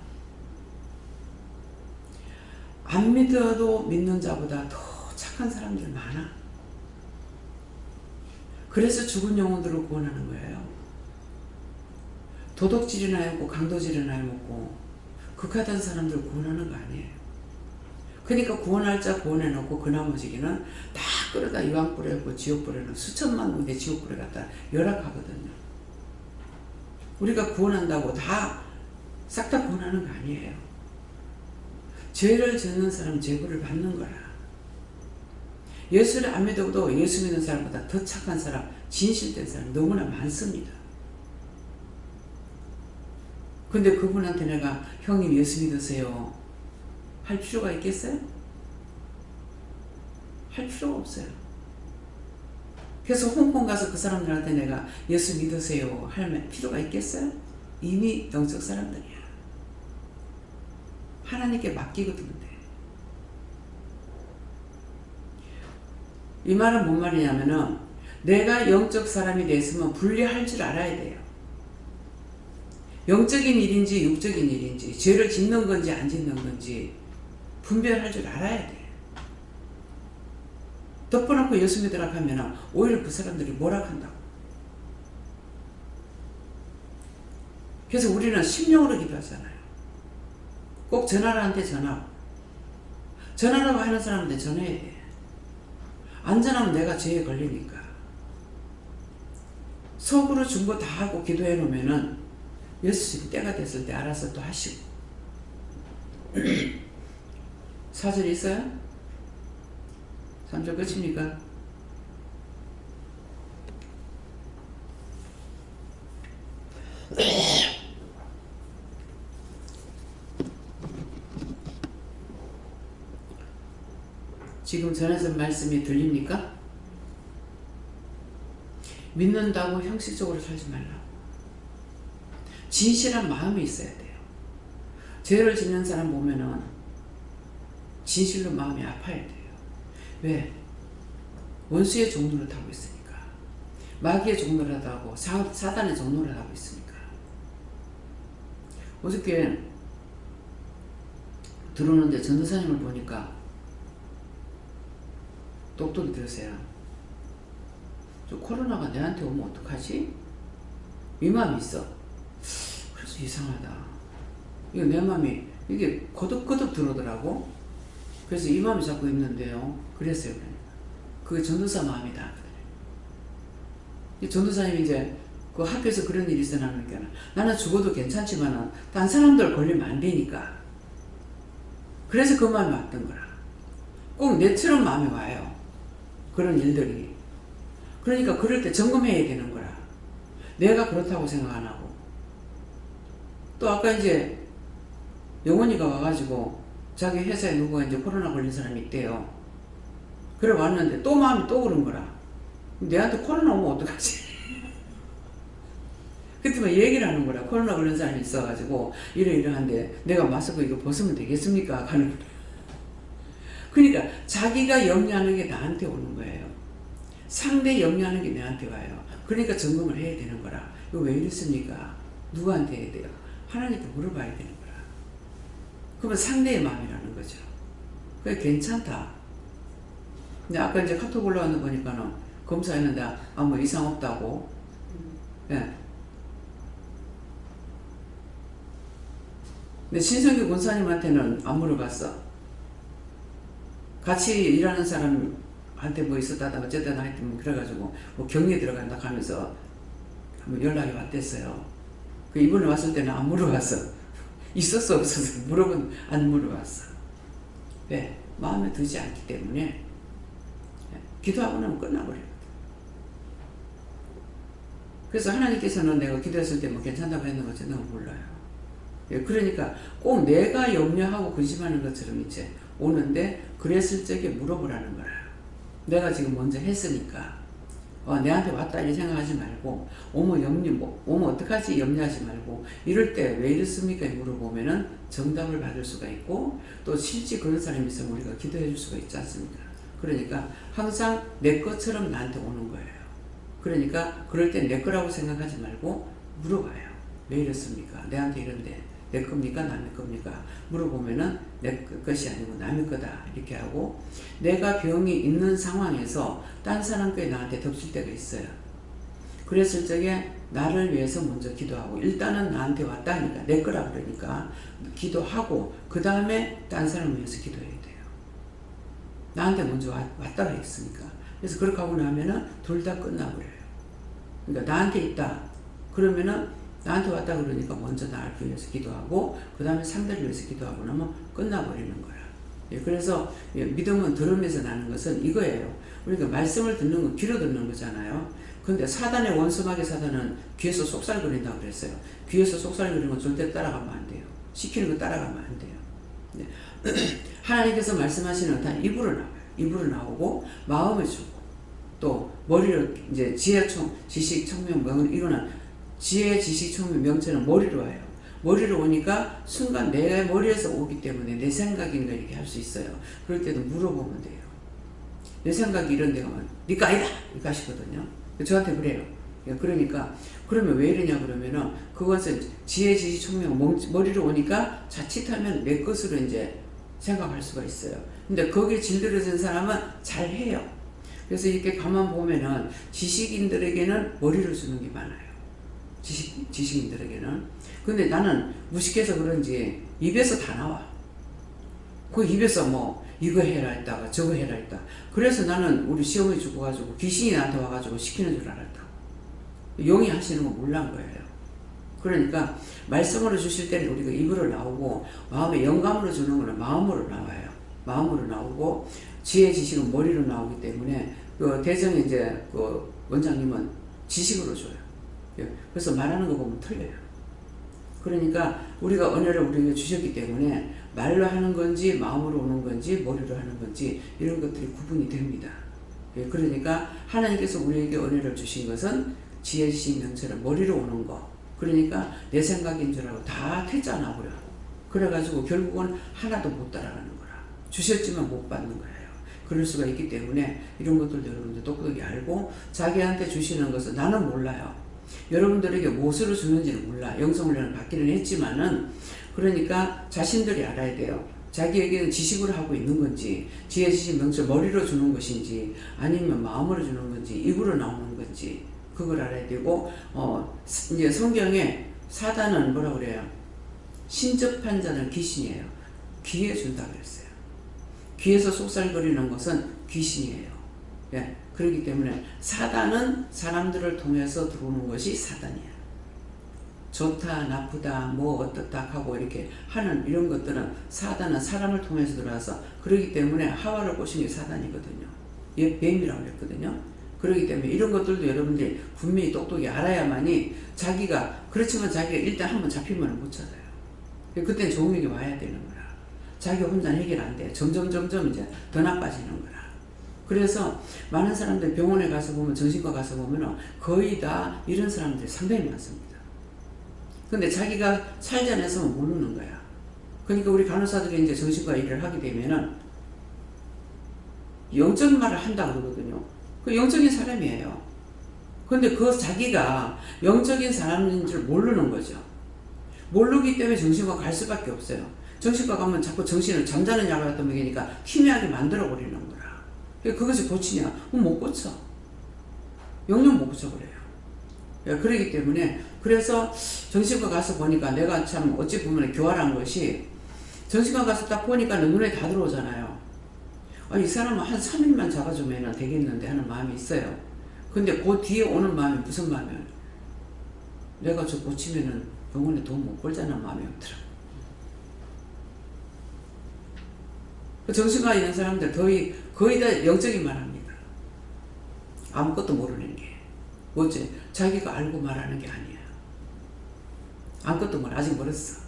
안 믿어도 믿는 자보다 더 착한 사람들 많아. 그래서 죽은 영혼들을 구원하는 거예요. 도덕질이나 해먹고 강도질이나 해먹고 극하던 사람들을 구원하는 거 아니에요. 그러니까 구원할 자 구원해놓고 그 나머지기는 다 끌어다 유황 뿌려고 지옥 뿌려놓고 수천만 군데 지옥 뿌려 갖다 열악하거든요. 우리가 구원한다고 다 싹 다 구원하는 거 아니에요. 죄를 짓는 사람은 죄를 받는 거라. 예수를 안 믿어도 예수 믿는 사람보다 더 착한 사람, 진실된 사람 너무나 많습니다. 근데 그분한테 내가 형님 예수 믿으세요 할 필요가 있겠어요? 할 필요가 없어요. 그래서 홍콩 가서 그 사람들한테 내가 예수 믿으세요 할 필요가 있겠어요? 이미 영적 사람들이야. 하나님께 맡기거든. 이 말은 뭔 말이냐면은 내가 영적 사람이 됐으면 분리할 줄 알아야 돼요. 영적인 일인지 육적인 일인지 죄를 짓는 건지 안 짓는 건지 분별할 줄 알아야 돼. 덮어놓고 예수 믿으라고 하면 오히려 그 사람들이 뭐라 한다고. 그래서 우리는 심령으로 기도하잖아요. 꼭 전하라한테 전하고 전하라고 하는 사람한테 전해야 돼. 안 전하면 내가 죄에 걸리니까. 속으로 중보 다 하고 기도해 놓으면은 예수님 때가 됐을 때 알아서 또 하시고. 사절 있어요? 3절 끝입니까? 지금 전해진 말씀이 들립니까? 믿는다고 형식적으로 살지 말라고. 진실한 마음이 있어야 돼요. 죄를 짓는 사람 보면은 진실로 마음이 아파야 돼요. 왜? 원수의 종로를 타고 있으니까. 마귀의 종로를 하고 사단의 종로를 하고 있으니까. 어저께 들어오는데 전도사님을 보니까 똑똑히 들으세요. 저 코로나가 내한테 오면 어떡하지? 이 마음이 있어. 그래서 이상하다. 이거 내 마음이 이게 거듭거듭 들어오더라고. 그래서 이 마음이 자꾸 있는데요. 그랬어요. 그게 전도사 마음이다. 전도사님이 이제 그 학교에서 그런 일이 있어나니까 나는 죽어도 괜찮지만은 딴 사람들 걸리면 안 되니까. 그래서 그 마음이 왔던 거라. 꼭 내처럼 마음이 와요. 그런 일들이. 그러니까 그럴 때 점검해야 되는 거라. 내가 그렇다고 생각 안 하고. 또 아까 이제 영원이가 와가지고 자기 회사에 누구가 이제 코로나 걸린 사람이 있대요. 그래 왔는데 또 마음이 또 그런 거라. 내한테 코로나 오면 어떡하지? 그때만 얘기를 하는 거라. 코로나 걸린 사람이 있어가지고 이러이러한데 내가 마스크 이거 벗으면 되겠습니까? 하는 거라. 그러니까 자기가 염려하는 게 나한테 오는 거예요. 상대 염려하는 게 내한테 와요. 그러니까 점검을 해야 되는 거라. 이거 왜 이랬습니까? 누구한테 해야 돼요? 하나님께 물어봐야 되는 거라. 그러면 상대의 마음이라는 거죠. 그게 괜찮다. 근데 아까 이제 카톡 올라왔는 거 보니까는 검사했는데 아무 이상 없다고. 예. 근데 신성규 권사님한테는 안 물어봤어. 같이 일하는 사람한테 뭐 있었다다 어쨌든 하여튼 뭐 그래가지고 뭐 격리에 들어간다 하면서 한번 연락이 왔댔어요. 그 이번에 왔을 때는 안 물어봤어. 있었어 없었어 안 물어봤어. 왜? 마음에 들지 않기 때문에 기도하고 나면 끝나버려요. 그래서 하나님께서는 내가 기도했을 때 뭐 괜찮다고 했는 거 저는 몰라요. 그러니까 꼭 내가 염려하고 근심하는 것처럼 이제 오는데 그랬을 적에 물어보라는 거라. 내가 지금 먼저 했으니까 내한테 왔다 이렇게 생각하지 말고 오면 어떡하지 염려하지 말고 이럴 때 왜 이렇습니까 물어보면은 정답을 받을 수가 있고 또 실제 그런 사람이 있으면 우리가 기도해 줄 수가 있지 않습니까? 그러니까 항상 내 것처럼 나한테 오는 거예요. 그러니까 그럴 때 내 거라고 생각하지 말고 물어봐요. 왜 이렇습니까? 내한테 이런데 내 겁니까? 남의 겁니까? 물어보면은 내 것이 아니고 남의 거다 이렇게 하고 내가 병이 있는 상황에서 딴 사람 거에 나한테 덮칠 때가 있어요. 그랬을 적에 나를 위해서 먼저 기도하고 일단은 나한테 왔다니까 내 거라 그러니까 기도하고 그 다음에 딴 사람을 위해서 기도해야 돼요. 나한테 먼저 왔다고 했으니까. 그래서 그렇게 하고 나면은 둘 다 끝나버려요. 그러니까 나한테 있다 그러면은 나한테 왔다 그러니까 먼저 나를 위해서 기도하고 그 다음에 상대를 위해서 기도하고 나면 끝나버리는 거야. 그래서 믿음은 들으면서 나는 것은 이거예요. 우리가 말씀을 듣는 건 귀로 듣는 거잖아요. 근데 사단의 원수마귀 사단은 귀에서 속살거린다고 그랬어요. 귀에서 속살거리는 건 절대 따라가면 안 돼요. 시키는 거 따라가면 안 돼요. 하나님께서 말씀하시는 다 입으로 나와요. 입으로 나오고 마음을 주고 또 머리로 이제 지혜, 지식, 청명, 명 이거는 지혜, 지식, 총명, 명체는 머리로 와요. 머리로 오니까 순간 내 머리에서 오기 때문에 내 생각인가 이렇게 할 수 있어요. 그럴 때도 물어보면 돼요. 내 생각이 이런 데가 면 니가 아니다! 이렇게 하시거든요. 저한테 그래요. 그러니까 그러면 왜 이러냐 그러면은 그것은 지혜, 지식, 총명, 머리로 오니까 자칫하면 내 것으로 이제 생각할 수가 있어요. 근데 거기에 질들어진 사람은 잘 해요. 그래서 이렇게 가만 보면은 지식인들에게는 머리로 주는 게 많아요. 지식인들에게는. 근데 나는 무식해서 그런지 입에서 다 나와. 그 입에서 뭐 이거 해라 했다가 저거 해라 했다. 그래서 나는 우리 시어머니 죽어가지고 귀신이 나한테 와가지고 시키는 줄 알았다. 영이 하시는 거 몰란 거예요. 그러니까 말씀으로 주실 때는 우리가 입으로 나오고 마음에 영감으로 주는 거는 마음으로 나와요. 마음으로 나오고 지혜 지식은 머리로 나오기 때문에 그 대정의 이제 그 원장님은 지식으로 줘요. 그래서 말하는 거 보면 틀려요. 그러니까 우리가 은혜를 우리에게 주셨기 때문에 말로 하는 건지 마음으로 오는 건지 머리로 하는 건지 이런 것들이 구분이 됩니다. 그러니까 하나님께서 우리에게 은혜를 주신 것은 지혜, 지식, 명철은 머리로 오는 거. 그러니까 내 생각인 줄 알고 다 퇴짜 나버려. 그래가지고 결국은 하나도 못 따라가는 거라. 주셨지만 못 받는 거예요. 그럴 수가 있기 때문에 이런 것들도 여러분들 똑똑히 알고 자기한테 주시는 것은 나는 몰라요. 여러분들에게 무엇으로 주는지는 몰라. 영성훈련을 받기는 했지만은 그러니까 자신들이 알아야 돼요. 자기에게는 지식으로 하고 있는 건지 지혜, 지식, 명철 머리로 주는 것인지 아니면 마음으로 주는 건지 입으로 나오는 건지 그걸 알아야 되고 이제 성경에 사단은 뭐라 그래요? 신접한 자는 귀신이에요. 귀에 준다 그랬어요. 귀에서 속살거리는 것은 귀신이에요. 예. 그렇기 때문에 사단은 사람들을 통해서 들어오는 것이 사단이야. 좋다, 나쁘다, 뭐 어떻다 하고 이렇게 하는 이런 것들은 사단은 사람을 통해서 들어와서 그렇기 때문에 하와를 꼬신 게 사단이거든요. 얘 뱀이라고 그랬거든요. 그렇기 때문에 이런 것들도 여러분들이 분명히 똑똑히 알아야만이 자기가, 그렇지만 자기가 일단 한번 잡히면 못 찾아요. 그때는 조응력이 와야 되는 거라. 자기 혼자 해결 안 돼. 점점 이제 더 나빠지는 거라. 그래서 많은 사람들 병원에 가서 보면, 정신과 가서 보면 거의 다 이런 사람들이 상당히 많습니다. 근데 자기가 살지 않았으면 모르는 거야. 그러니까 우리 간호사들이 이제 정신과 일을 하게 되면은 영적인 말을 한다고 그러거든요. 그 영적인 사람이에요. 근데 그 자기가 영적인 사람인 줄 모르는 거죠. 모르기 때문에 정신과 갈 수밖에 없어요. 정신과 가면 자꾸 정신을 잠자는 약을 갖다 먹이니까 희미하게 만들어버리는 거라. 그것이 고치냐? 못 고쳐. 영영 못 고쳐버려요. 그러기 때문에, 그래서 정신과 가서 보니까 내가 참 어찌 보면 교활한 것이, 정신과 가서 딱 보니까 눈에 다 들어오잖아요. 이 사람은 한 3일만 잡아주면 되겠는데 하는 마음이 있어요. 근데 그 뒤에 오는 마음이 무슨 마음이에요? 내가 저 고치면은 병원에 돈 못 벌자는 마음이 없더라고. 정신과에 있는 사람들 거의 다 영적인 말 합니다. 아무것도 모르는 게. 뭐지? 자기가 알고 말하는 게 아니야. 아무것도 몰라. 아직 멀었어.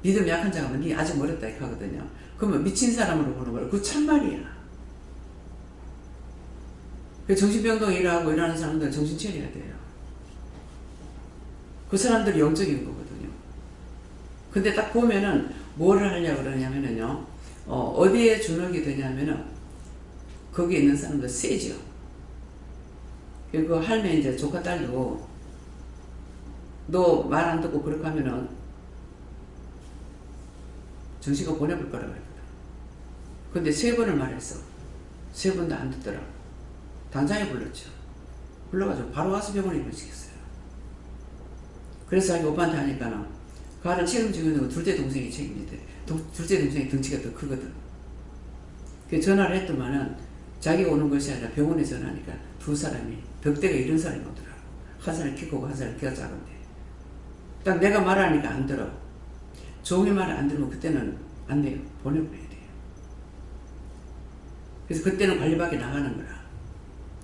믿음 약한 자가 니 아직 멀었다 이렇게 하거든요. 그러면 미친 사람으로 보는 거야. 그거 참말이야. 정신병동 일하고 일하는 사람들은 정신 차려야 돼요. 그 사람들이 영적인 거거든요. 근데 딱 보면은 뭐를 하려고 그러냐면은요, 어디에 주눅이 되냐면은 거기에 있는 사람들 세죠. 그 할매 이제 조카 딸도 너 말 안 듣고 그렇게 하면은 정신과 보내볼 거라고 했거든. 근데 3번을 말했어. 3번도 안 듣더라고. 당장에 불렀죠. 불러가지고 바로 와서 병원에 입원시켰어요. 그래서 자기 오빠한테 하니까는 그 아들 책임지고 있는 거 둘째 동생이 책임지대. 둘째 동생이 덩치가 더 크거든. 그 전화를 했더만은 자기가 오는 것이 아니라 병원에 전화하니까 두 사람이, 벽대가 이런 사람이 오더라고. 한 사람이 키 크고 한 사람이 키가 작은데. 딱 내가 말하니까 안 들어. 종이 말을 안 들으면 그때는 안 돼요. 보내버려야 돼요. 그래서 그때는 관리밖에 나가는 거라.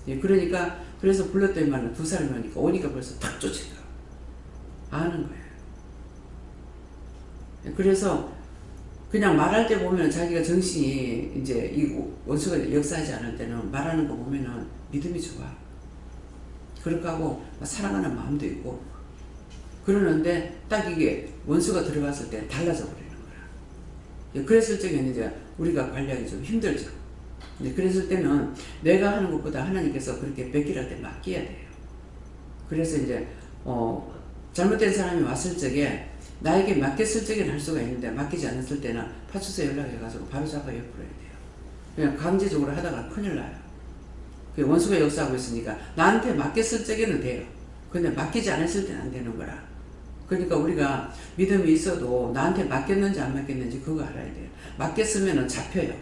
예, 그러니까, 그래서 불렀더니만 두 사람이 오니까 벌써 탁 쫓아가고. 아는 거예요. 예, 그래서 그냥 말할 때 보면 자기가 정신이 이제 이 원수가 역사하지 않을 때는 말하는 거 보면은 믿음이 좋아. 그렇게 하고 사랑하는 마음도 있고 그러는데 딱 이게 원수가 들어갔을 때 달라져 버리는 거야. 그랬을 적에는 이제 우리가 관리하기 좀 힘들죠. 그랬을 때는 내가 하는 것보다 하나님께서 그렇게 뺏기할 때 맡겨야 돼요. 그래서 이제 잘못된 사람이 왔을 적에 나에게 맡겼을 적에는 할 수가 있는데 맡기지 않았을 때는 파출소에 연락해가지고 바로 잡아 옆으로 해야 돼요. 그냥 강제적으로 하다가 큰일 나요. 원수가 역사하고 있으니까 나한테 맡겼을 적에는 돼요. 근데 맡기지 않았을 때는 안 되는 거라. 그러니까 우리가 믿음이 있어도 나한테 맡겼는지 안 맡겼는지 그거 알아야 돼요. 맡겼으면 잡혀요.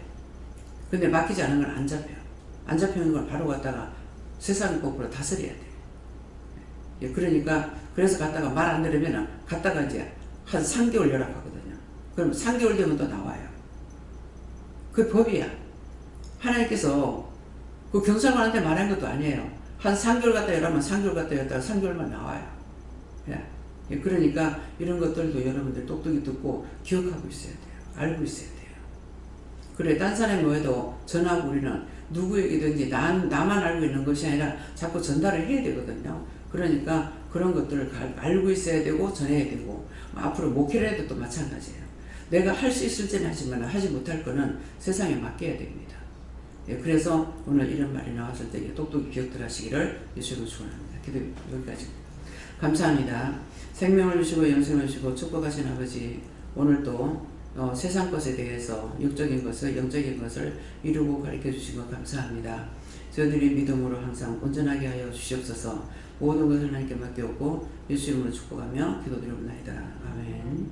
근데 맡기지 않은 건 안 잡혀요. 안 잡히는 걸 바로 갖다가 세상 법으로 다스려야 돼요. 예, 그러니까 그래서 갔다가 말 안 들으면 갔다가 이제 한 3개월 연락하거든요. 그럼 3개월 되면 또 나와요. 그 법이야. 하나님께서 그 경찰관한테 말한 것도 아니에요. 한 3개월 갔다 연락하면 3개월 갔다 연락하다가 3개월만 나와요. 예. 예, 그러니까 이런 것들도 여러분들 똑똑히 듣고 기억하고 있어야 돼요. 알고 있어야 돼요. 그래, 딴 사람이 뭐해도 전하고 우리는 누구에게든지 나만 알고 있는 것이 아니라 자꾸 전달을 해야 되거든요. 그러니까 그런 것들을 알고 있어야 되고 전해야 되고 앞으로 목회를 해도 또 마찬가지예요. 내가 할 수 있을 때는 하지만 하지 못할 거는 세상에 맡겨야 됩니다. 예, 그래서 오늘 이런 말이 나왔을 때 똑똑히 기억들 하시기를 예수로 축원합니다. 기도 여기까지. 감사합니다. 생명을 주시고 영생을 주시고 축복하신 아버지, 오늘 또 세상 것에 대해서 영적인 것을 이루고 가르쳐 주신 것 감사합니다. 저희들이 믿음으로 항상 온전하게 하여 주시옵소서. 모든 것을 하나님께 맡겼고 예수 이름으로 축복하며 기도드리옵나이다. 아멘.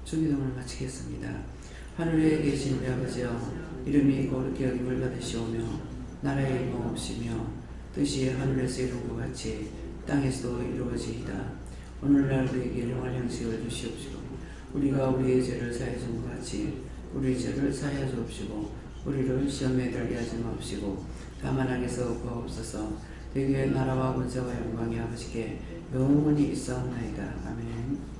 주기도문을 마치겠습니다. 하늘에 계신 우리 아버지여, 이름이 거룩히 여김을 받으시오며 나라의 임하옵시며 뜻이 하늘에서 이룬 것 같이 땅에서도 이루어지이다. 오늘날 우리에게 일용할 양식을 주시옵시고 우리가 우리의 죄를 사하여 준 것 같이 우리의 죄를 사하여 주옵시고 우리를 시험에 들게 하지 마옵시고 다만 악에서 구하옵소서. 대개의 나라와 권세와 영광이 아버지께 영원히 있사옵나이다. 아멘.